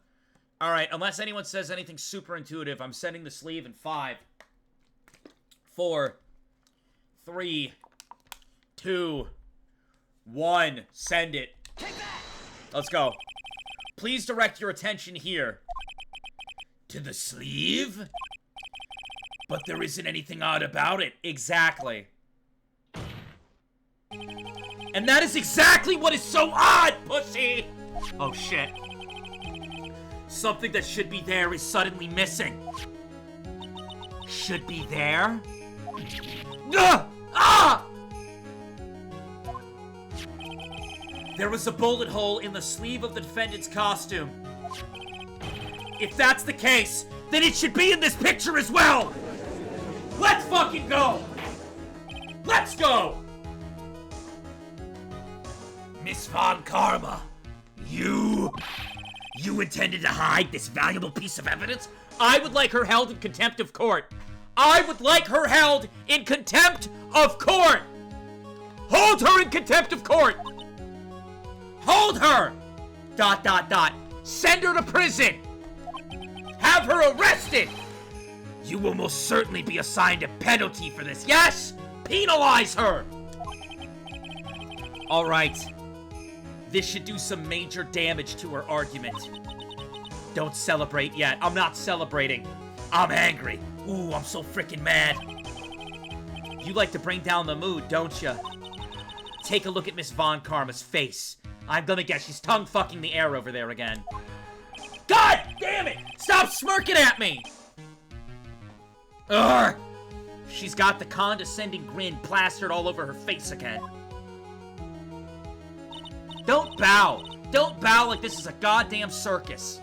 Alright, unless anyone says anything super intuitive, I'm sending the sleeve in 5, 4, 3, 2, 1. Send it.
Take that!
Let's go. Please direct your attention here. To the sleeve? But there isn't anything odd about it. Exactly. And that is exactly what is so odd, pussy! Oh, shit. Something that should be there is suddenly missing. Should be there? Ah! Ah! There was a bullet hole in the sleeve of the defendant's costume. If that's the case, then it should be in this picture as well! Let's fucking go! Let's go!
Miss Von Karma, you intended to hide this valuable piece of evidence?
I would like her held in contempt of court. I would like her held in contempt of court! Hold her in contempt of court! Hold her! ... Send her to prison! Have her arrested!
You will most certainly be assigned a penalty for this.
Yes! Penalize her! Alright. This should do some major damage to her argument. Don't celebrate yet. I'm not celebrating.
I'm angry. Ooh, I'm so freaking mad.
You like to bring down the mood, don't you? Take a look at Miss Von Karma's face. I'm gonna guess she's tongue-fucking the air over there again. God damn it! Stop smirking at me! Ugh! She's got the condescending grin plastered all over her face again. Don't bow! Don't bow like this is a goddamn circus.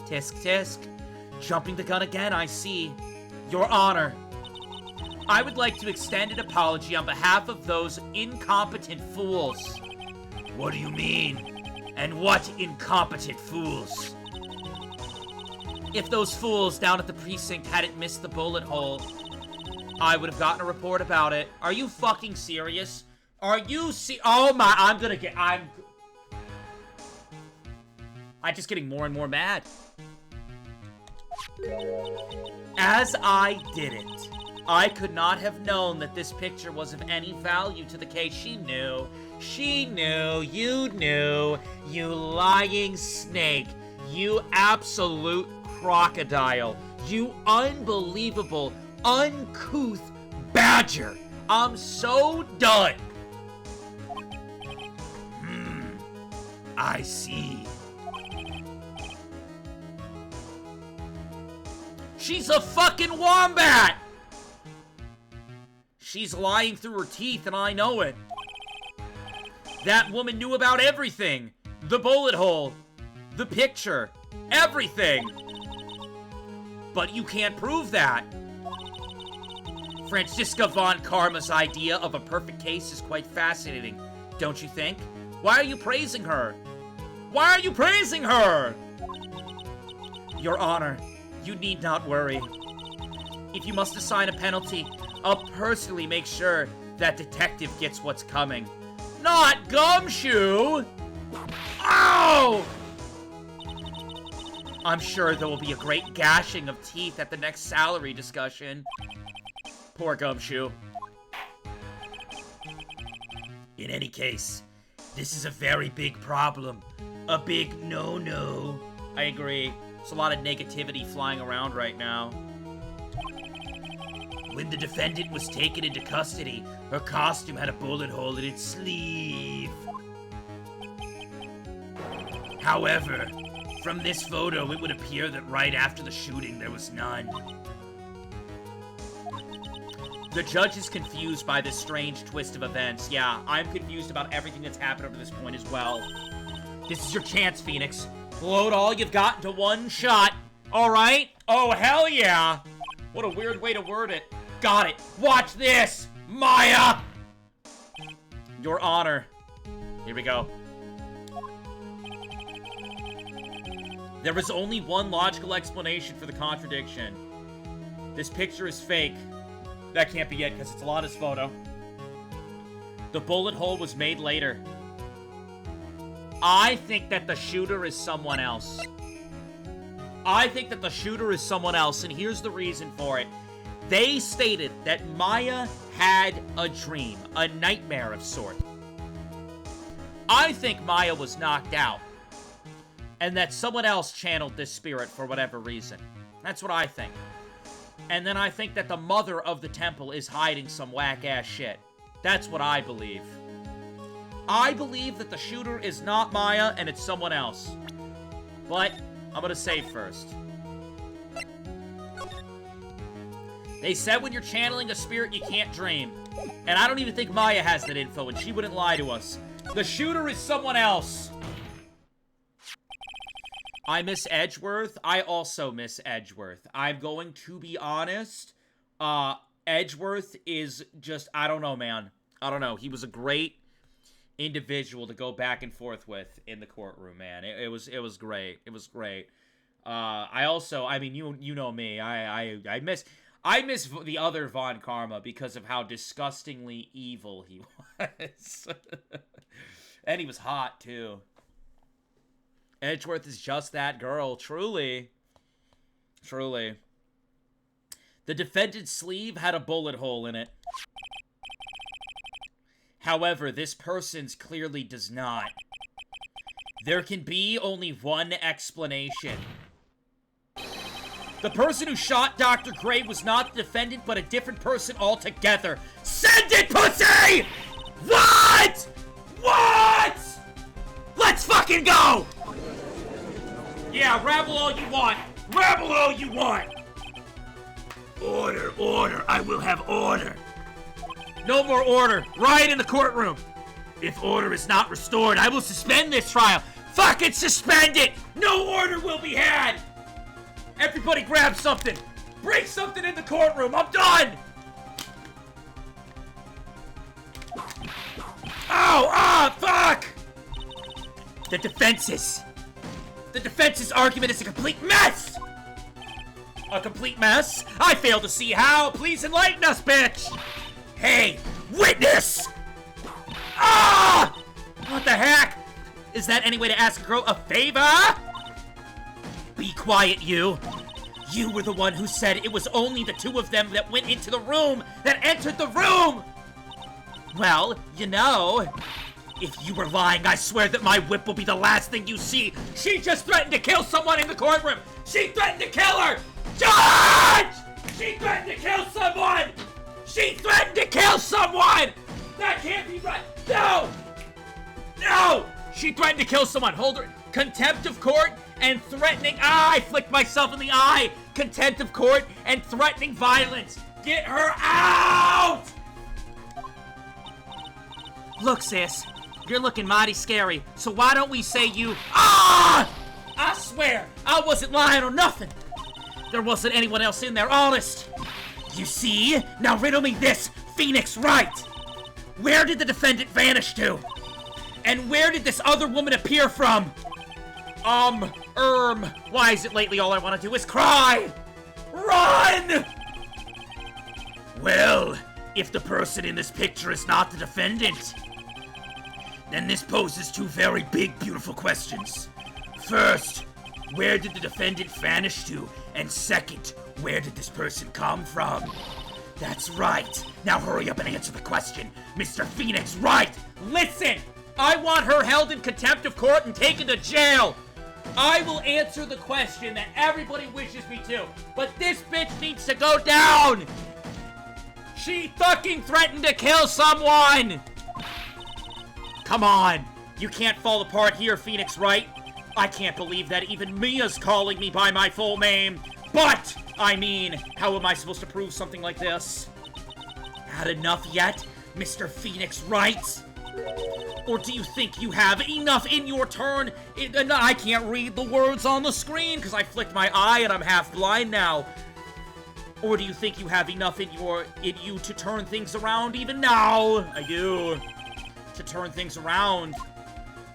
Tisk tisk. Jumping the gun again, I see. Your Honor. I would like to extend an apology on behalf of those incompetent fools.
What do you mean? And what incompetent fools?
If those fools down at the precinct hadn't missed the bullet hole, I would have gotten a report about it. Are you fucking serious? Are you oh my, I'm just getting more and more mad. As I did it, I could not have known that this picture was of any value to the case. She knew. She knew. You knew. You lying snake. You absolute crocodile. You unbelievable, uncouth badger. I'm so done.
I see.
She's a fucking wombat! She's lying through her teeth and I know it. That woman knew about everything. The bullet hole. The picture. Everything. But you can't prove that. Franziska Von Karma's idea of a perfect case is quite fascinating, don't you think? Why are you praising her? Why are you praising her? Your Honor, you need not worry. If you must assign a penalty, I'll personally make sure that detective gets what's coming. Not Gumshoe! Ow! I'm sure there will be a great gashing of teeth at the next salary discussion. Poor Gumshoe.
In any case, this is a very big problem. A big no-no.
I agree. There's a lot of negativity flying around right now.
When the defendant was taken into custody, her costume had a bullet hole in its sleeve. However, from this photo, it would appear that right after the shooting, there was none.
The judge is confused by this strange twist of events. Yeah, I'm confused about everything that's happened up to this point as well. This is your chance, Phoenix. Load all you've got into one shot. All right? Oh, hell yeah. What a weird way to word it. Got it. Watch this, Maya! Your Honor. Here we go. There is only one logical explanation for the contradiction. This picture is fake. That can't be it, because it's Lana's photo. The bullet hole was made later. I think that the shooter is someone else. I think that the shooter is someone else, and here's the reason for it. They stated that Maya had a dream, a nightmare of sort. I think Maya was knocked out, and that someone else channeled this spirit for whatever reason. That's what I think. And then I think that the mother of the temple is hiding some whack-ass shit. That's what I believe. I believe that the shooter is not Maya and it's someone else. But I'm gonna say first. They said when you're channeling a spirit, you can't dream. And I don't even think Maya has that info, and she wouldn't lie to us. The shooter is someone else. I miss Edgeworth. I also miss Edgeworth. I'm going to be honest. Edgeworth is just, I don't know, man. I don't know. He was a great individual to go back and forth with in the courtroom, man. It was great. It was great. I mean, you know me. I miss the other Von Karma because of how disgustingly evil he was. And he was hot, too. Edgeworth is just that girl, truly. Truly. The defendant's sleeve had a bullet hole in it. However, this person's clearly does not. There can be only one explanation. The person who shot Dr. Gray was not the defendant, but a different person altogether. Send it, pussy! What? What? Let's fucking go! Yeah, rabble all you want. Rabble all you want!
Order, order, I will have order.
No more order. Riot in the courtroom.
If order is not restored, I will suspend this trial.
Fucking suspend it! No order will be had! Everybody grab something! Bring something in the courtroom! I'm done! Ow! Ah! Fuck! The defense's argument is a complete mess! A complete mess? I fail to see how! Please enlighten us, bitch! Hey! Witness! Ah! What the heck? Is that any way to ask a girl a favor? Be quiet, you. You were the one who said it was only the two of them that went into the room, that entered the room! Well, you know, if you were lying, I swear that my whip will be the last thing you see. She just threatened to kill someone in the courtroom! She threatened to kill her! Judge! She threatened to kill someone! She threatened to kill someone! That can't be right! No! No! She threatened to kill someone. Hold her. Contempt of court and threatening. Ah, I flicked myself in the eye. Contempt of court and threatening violence. Get her out! Look, sis. You're looking mighty scary. So why don't we say you... Ah! I swear, I wasn't lying or nothing. There wasn't anyone else in there, honest. You see? Now riddle me this, Phoenix Wright. Where did the defendant vanish to? And where did this other woman appear from? Why is it lately all I want to do is cry? Run!
Well, if the person in this picture is not the defendant, then this poses two very big, beautiful questions. First, where did the defendant vanish to? And second, where did this person come from? That's right. Now hurry up and answer the question, Mr. Phoenix Wright.
Listen, I want her held in contempt of court and taken to jail. I will answer the question that everybody wishes me to, but this bitch needs to go down. She fucking threatened to kill someone. Come on, you can't fall apart here, Phoenix Wright. I can't believe that even Mia's calling me by my full name. But, I mean, how am I supposed to prove something like this? Had enough yet, Mr. Phoenix Wright? Or do you think you have enough in your turn? I can't read the words on the screen because I flicked my eye and I'm half blind now. Or do you think you have enough in you to turn things around even now? I do. To turn things around.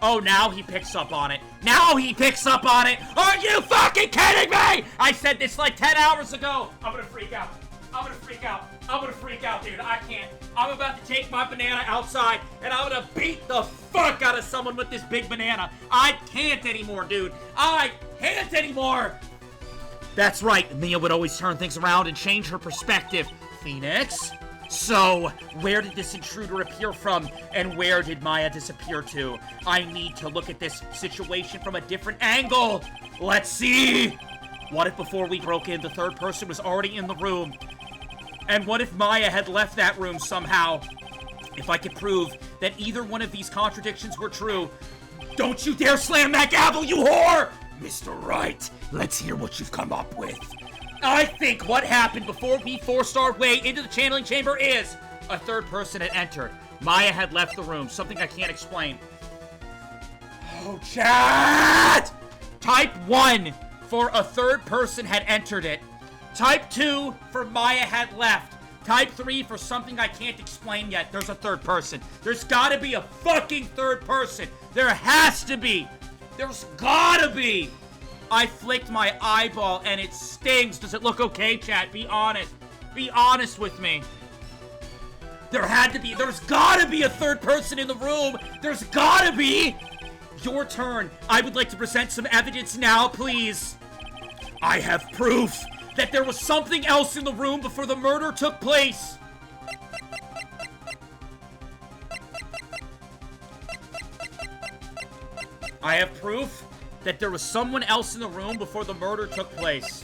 Oh, now he picks up on it. Now he picks up on it! Are you fucking kidding me?! I said this like 10 hours ago! I'm gonna freak out. I'm gonna freak out. I'm gonna freak out, dude. I can't. I'm about to take my banana outside, and I'm gonna beat the fuck out of someone with this big banana. I can't anymore, dude. I can't anymore! That's right. Mia would always turn things around and change her perspective. Phoenix? So, where did this intruder appear from, and where did Maya disappear to? I need to look at this situation from a different angle. Let's see. What if before we broke in, the third person was already in the room? And what if Maya had left that room somehow? If I could prove that either one of these contradictions were true, don't you dare slam that gavel, you whore!
Mr. Wright, let's hear what you've come up with.
I think what happened before we forced our way into the channeling chamber is a third person had entered. Maya had left the room, something I can't explain. Oh, chat! Type 1 for a third person had entered it. Type 2 for Maya had left. Type 3 for something I can't explain yet. There's a third person. There's gotta be a fucking third person. There has to be. There's gotta be. I flicked my eyeball and it stings. Does it look okay, chat? Be honest. Be honest with me. There's gotta be a third person in the room. There's gotta be. Your turn. I would like to present some evidence now, please. I have proof that there was something else in the room before the murder took place. I have proof that there was someone else in the room before the murder took place.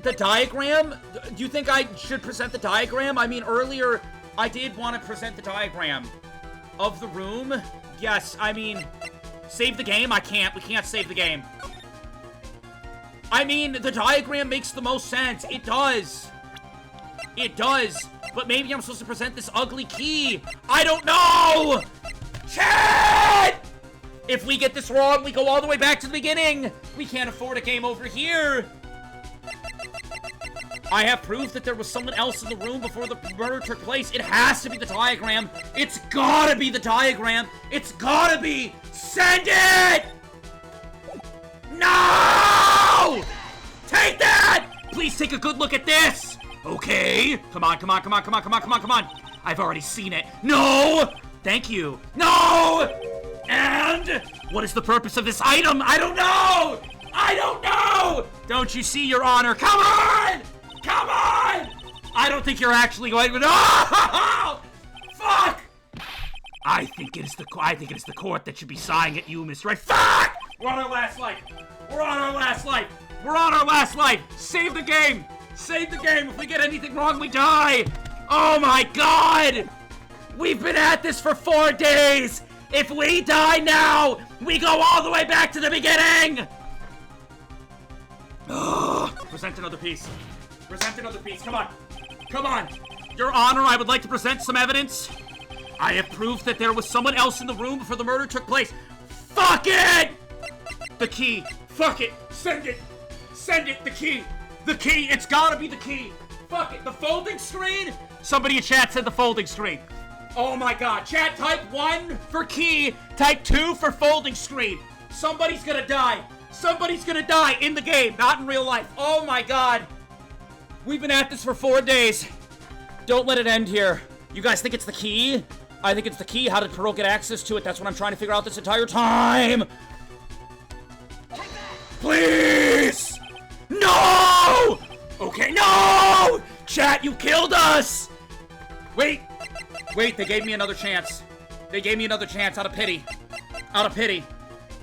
The diagram? Do you think I should present the diagram? I mean, earlier, I did want to present the diagram of the room. Yes, I mean, save the game? I can't. We can't save the game. I mean, the diagram makes the most sense. It does. It does. But maybe I'm supposed to present this ugly key. I don't know! Chat! If we get this wrong, we go all the way back to the beginning. We can't afford a game over here. I have proof that there was someone else in the room before the murder took place. It has to be the diagram. It's gotta be the diagram. It's gotta be. Send it! No! Take that! Please take a good look at this. Okay. Come on, come on, come on, come on, come on, come on, come on. I've already seen it. No! Thank you. No! And what is the purpose of this item? I don't know! I don't know! Don't you see, Your Honor? Come on! Come on! I don't think you're actually going to... Oh! Fuck! I think it is the court that should be sighing at you, Mr. Wright. Fuck! We're on our last life. We're on our last life. We're on our last life. Save the game. Save the game. If we get anything wrong, we die. Oh my god! We've been at this for 4 days. If we die now, we go all the way back to the beginning. Present another piece. Present another piece. Come on. Come on. Your Honor, I would like to present some evidence. I have proof that there was someone else in the room before the murder took place. Fuck it! The key. Fuck it. Send it. Send it. The key. The key. It's gotta be the key. Fuck it. The folding screen? Somebody in chat said the folding screen. Oh my god. Chat, type 1 for key. Type 2 for folding screen. Somebody's gonna die. Somebody's gonna die in the game, not in real life. Oh my god. We've been at this for 4 days. Don't let it end here. You guys think it's the key? I think it's the key. How did Perot get access to it? That's what I'm trying to figure out this entire time. Please! No! Okay, no! Chat, you killed us! Wait. Wait, they gave me another chance. They gave me another chance out of pity. Out of pity.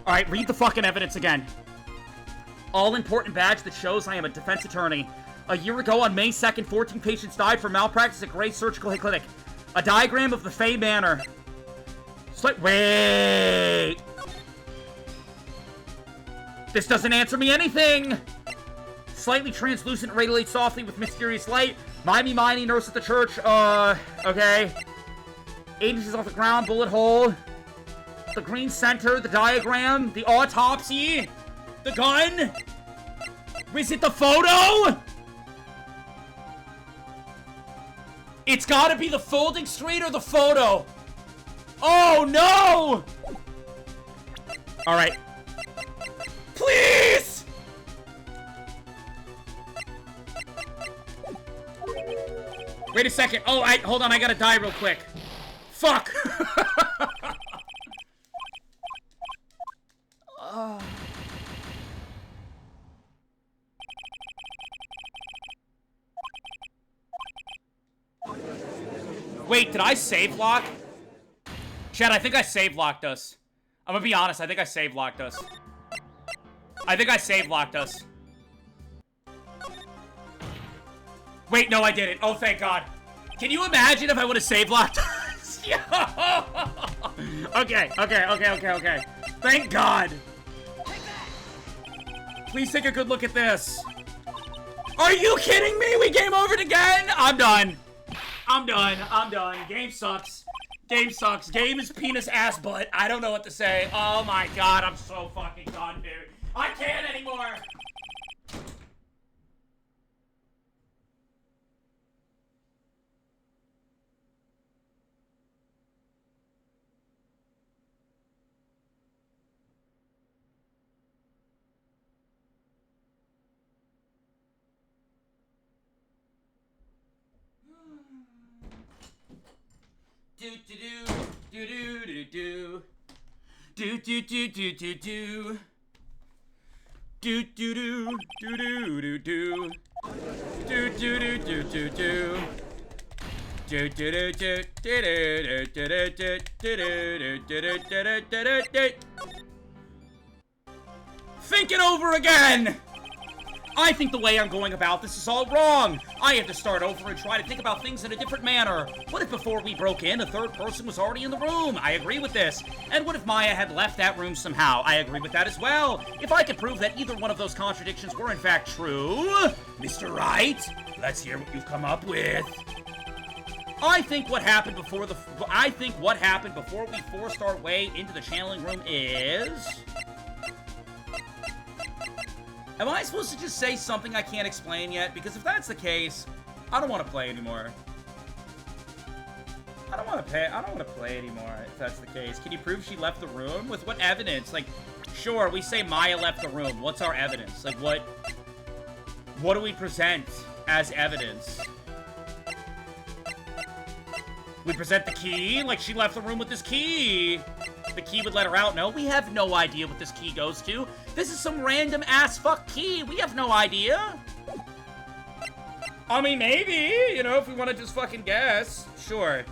Alright, read the fucking evidence again. All-important badge that shows I am a defense attorney. A year ago on May 2nd, 14 patients died from malpractice at Gray Surgical Clinic. A diagram of the Fay Manor. Wait! This doesn't answer me anything! Slightly translucent, radiates softly with mysterious light. Mimey nurse at the church. Okay. 8 inches off the ground, bullet hole. The green center, the diagram, the autopsy, the gun. Is it the photo? It's gotta be the folding screen or the photo. Oh no! Alright. Please! Wait a second. Oh, hold on, I gotta die real quick. Fuck! Wait, did I save lock? Chat, I think I save locked us. I'm gonna be honest, I think I save locked us. I think I save locked us. Wait, no, I didn't. Oh, thank God. Can you imagine if I would have save locked us? Okay. Thank God. Please take a good look at this. Are you kidding me? We game overed again? I'm done. I'm done. Game sucks. Game sucks. Game is penis ass butt. I don't know what to say. Oh my God, I'm so fucking done, dude. I can't anymore. Think it over again! I think the way I'm going about this is all wrong. I have to start over and try to think about things in a different manner. What if before we broke in, a third person was already in the room? I agree with this. And what if Maya had left that room somehow? I agree with that as well. If I could prove that either one of those contradictions were in fact true...
Mr. Wright, let's hear what you've come up with.
I think what happened before we forced our way into the channeling room is... Am I supposed to just say something I can't explain yet? Because if that's the case, I don't want to play anymore. I don't want to play anymore if that's the case. Can you prove she left the room? With what evidence? Like, sure, we say Maya left the room. What's our evidence? Like, what do we present as evidence? We present the key? Like, she left the room with this key. The key would let her out. No, we have no idea what this key goes to. This is some random ass fuck key. We have no idea. I mean, maybe, you know, if we want to just fucking guess. Sure.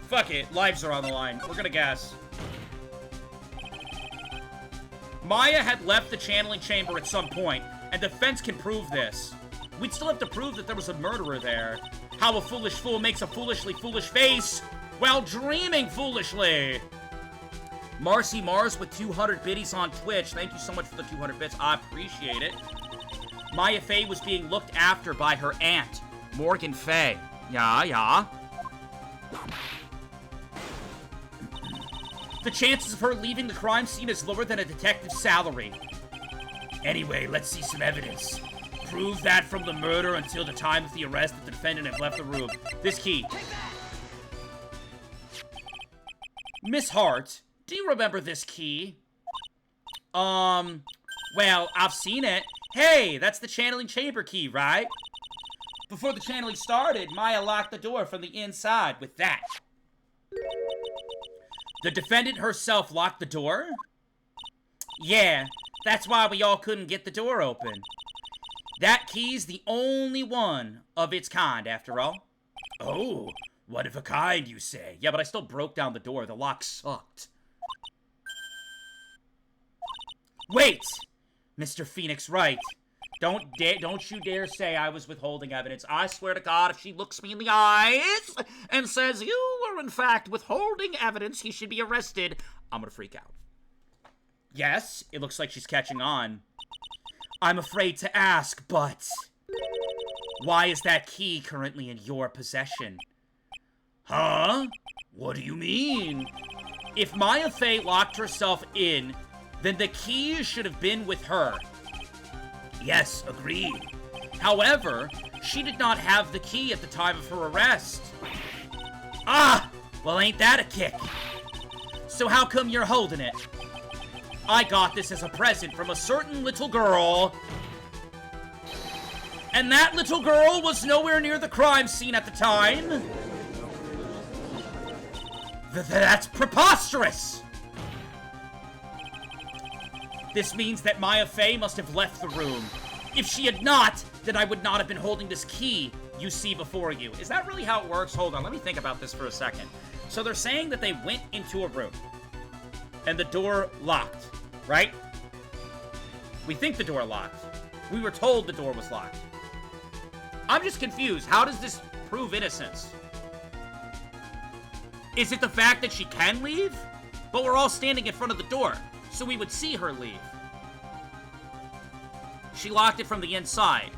Fuck it. Lives are on the line. We're gonna guess. Maya had left the channeling chamber at some point, and defense can prove this. We'd still have to prove that there was a murderer there. How a foolish fool makes a foolishly foolish face while dreaming foolishly. Marcy Mars with 200 biddies on Twitch. Thank you so much for the 200 bits. I appreciate it. Maya Fey was being looked after by her aunt, Morgan Fey. Yeah. The chances of her leaving the crime scene is lower than a detective's salary.
Anyway, let's see some evidence. Prove that from the murder until the time of the arrest that the defendant had left the room.
This key. Miss Hart, do you remember this key? Well, I've seen it. Hey, that's the channeling chamber key, right? Before the channeling started, Maya locked the door from the inside with that. The defendant herself locked the door? Yeah, that's why we all couldn't get the door open. That key's the only one of its kind, after all.
Oh, one of a kind, you say?
Yeah, but I still broke down the door. The lock sucked. Wait! Mr. Phoenix Wright. Don't you dare say I was withholding evidence. I swear to God, if she looks me in the eyes and says you were in fact withholding evidence, he should be arrested, I'm gonna freak out. Yes, it looks like she's catching on. I'm afraid to ask, but... why is that key currently in your possession?
Huh? What do you mean?
If Maya Fey locked herself in, then the key should have been with her.
Yes, agreed.
However, she did not have the key at the time of her arrest. Ah! Well, ain't that a kick? So how come you're holding it? I got this as a present from a certain little girl. And that little girl was nowhere near the crime scene at the time. That's preposterous! This means that Maya Fey must have left the room. If she had not, then I would not have been holding this key you see before you. Is that really how it works? Hold on, let me think about this for a second. So they're saying that they went into a room, and the door locked, right? We think the door locked. We were told the door was locked. I'm just confused. How does this prove innocence? Is it the fact that she can leave? But we're all standing in front of the door, so we would see her leave. She locked it from the inside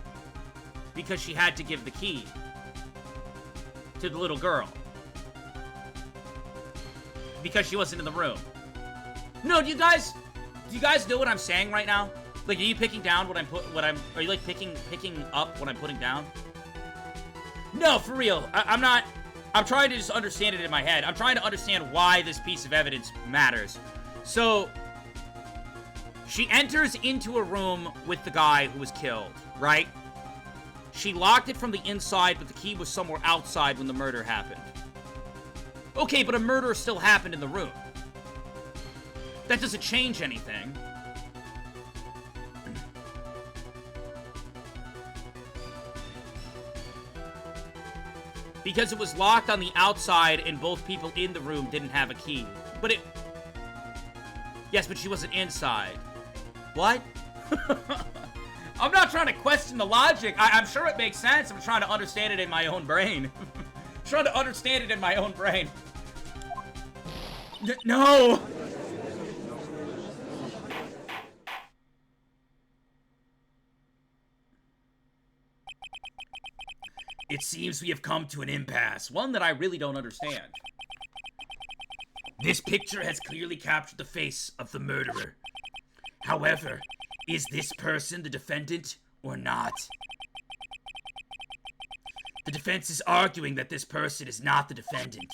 because she had to give the key to the little girl because she wasn't in the room. No, do you guys know what I'm saying right now? Like, are you picking down are you like picking up what I'm putting down? No, for real. I'm not. I'm trying to just understand it in my head. I'm trying to understand why this piece of evidence matters. So, she enters into a room with the guy who was killed, right? She locked it from the inside, but the key was somewhere outside when the murder happened. Okay, but a murder still happened in the room. That doesn't change anything. Because it was locked on the outside and both people in the room didn't have a key. But it... Yes, but she wasn't inside. What? I'm not trying to question the logic. I'm sure it makes sense. I'm trying to understand it in my own brain. Trying to understand it in my own brain. No!
It seems we have come to an impasse.
One that I really don't understand.
This picture has clearly captured the face of the murderer. However, is this person the defendant or not? The defense is arguing that this person is not the defendant.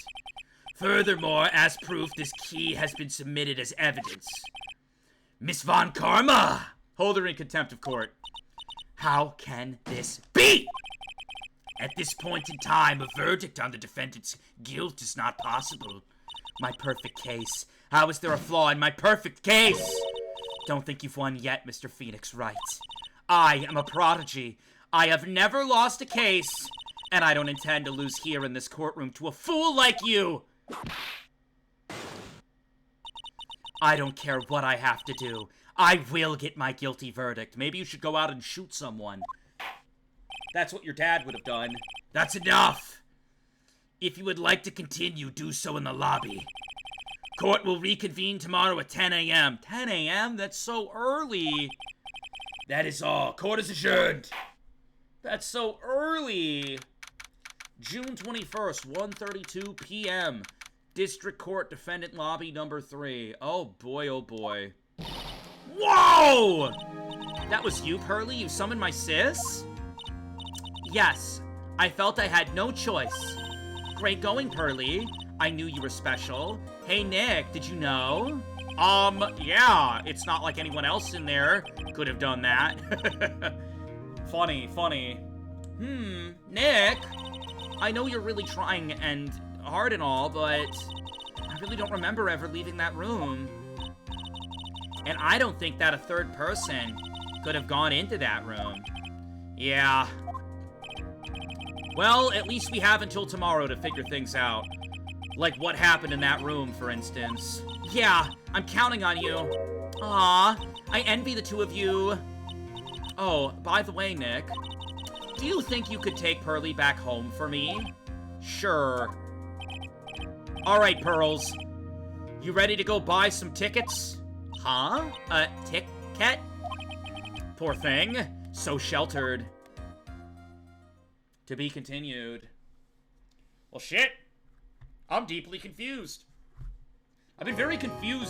Furthermore, as proof, this key has been submitted as evidence. Miss Von Karma!
Hold her in contempt of court.
How can this be? At this point in time, a verdict on the defendant's guilt is not possible. My perfect case. How is there a flaw in my perfect case? Don't think you've won yet, Mr. Phoenix Wright. I am a prodigy. I have never lost a case, and I don't intend to lose here in this courtroom to a fool like you. I don't care what I have to do. I will get my guilty verdict.
Maybe you should go out and shoot someone. That's what your dad would have done.
That's enough. If you would like to continue, do so in the lobby. Court will reconvene tomorrow at 10 a.m.
10 a.m.? That's so early.
That is all. Court is adjourned.
That's so early. June 21st, 1:32 p.m. District Court Defendant Lobby number 3. Oh boy, oh boy. Whoa! That was you, Pearly? You summoned my sis? Yes. I felt I had no choice. Great going, Pearly. I knew you were special. Hey, Nick, did you know? Yeah. It's not like anyone else in there could have done that. Funny, funny. Nick, I know you're really trying and hard and all, but I really don't remember ever leaving that room. And I don't think that a third person could have gone into that room. Yeah. Well, at least we have until tomorrow to figure things out. Like what happened in that room, for instance. Yeah, I'm counting on you. Aw, I envy the two of you. Oh, by the way, Nick, do you think you could take Pearly back home for me? Sure. Alright, Pearls. You ready to go buy some tickets? Huh? A ticket? Poor thing. So sheltered. To be continued. Well, shit. I'm deeply confused. I've been very confused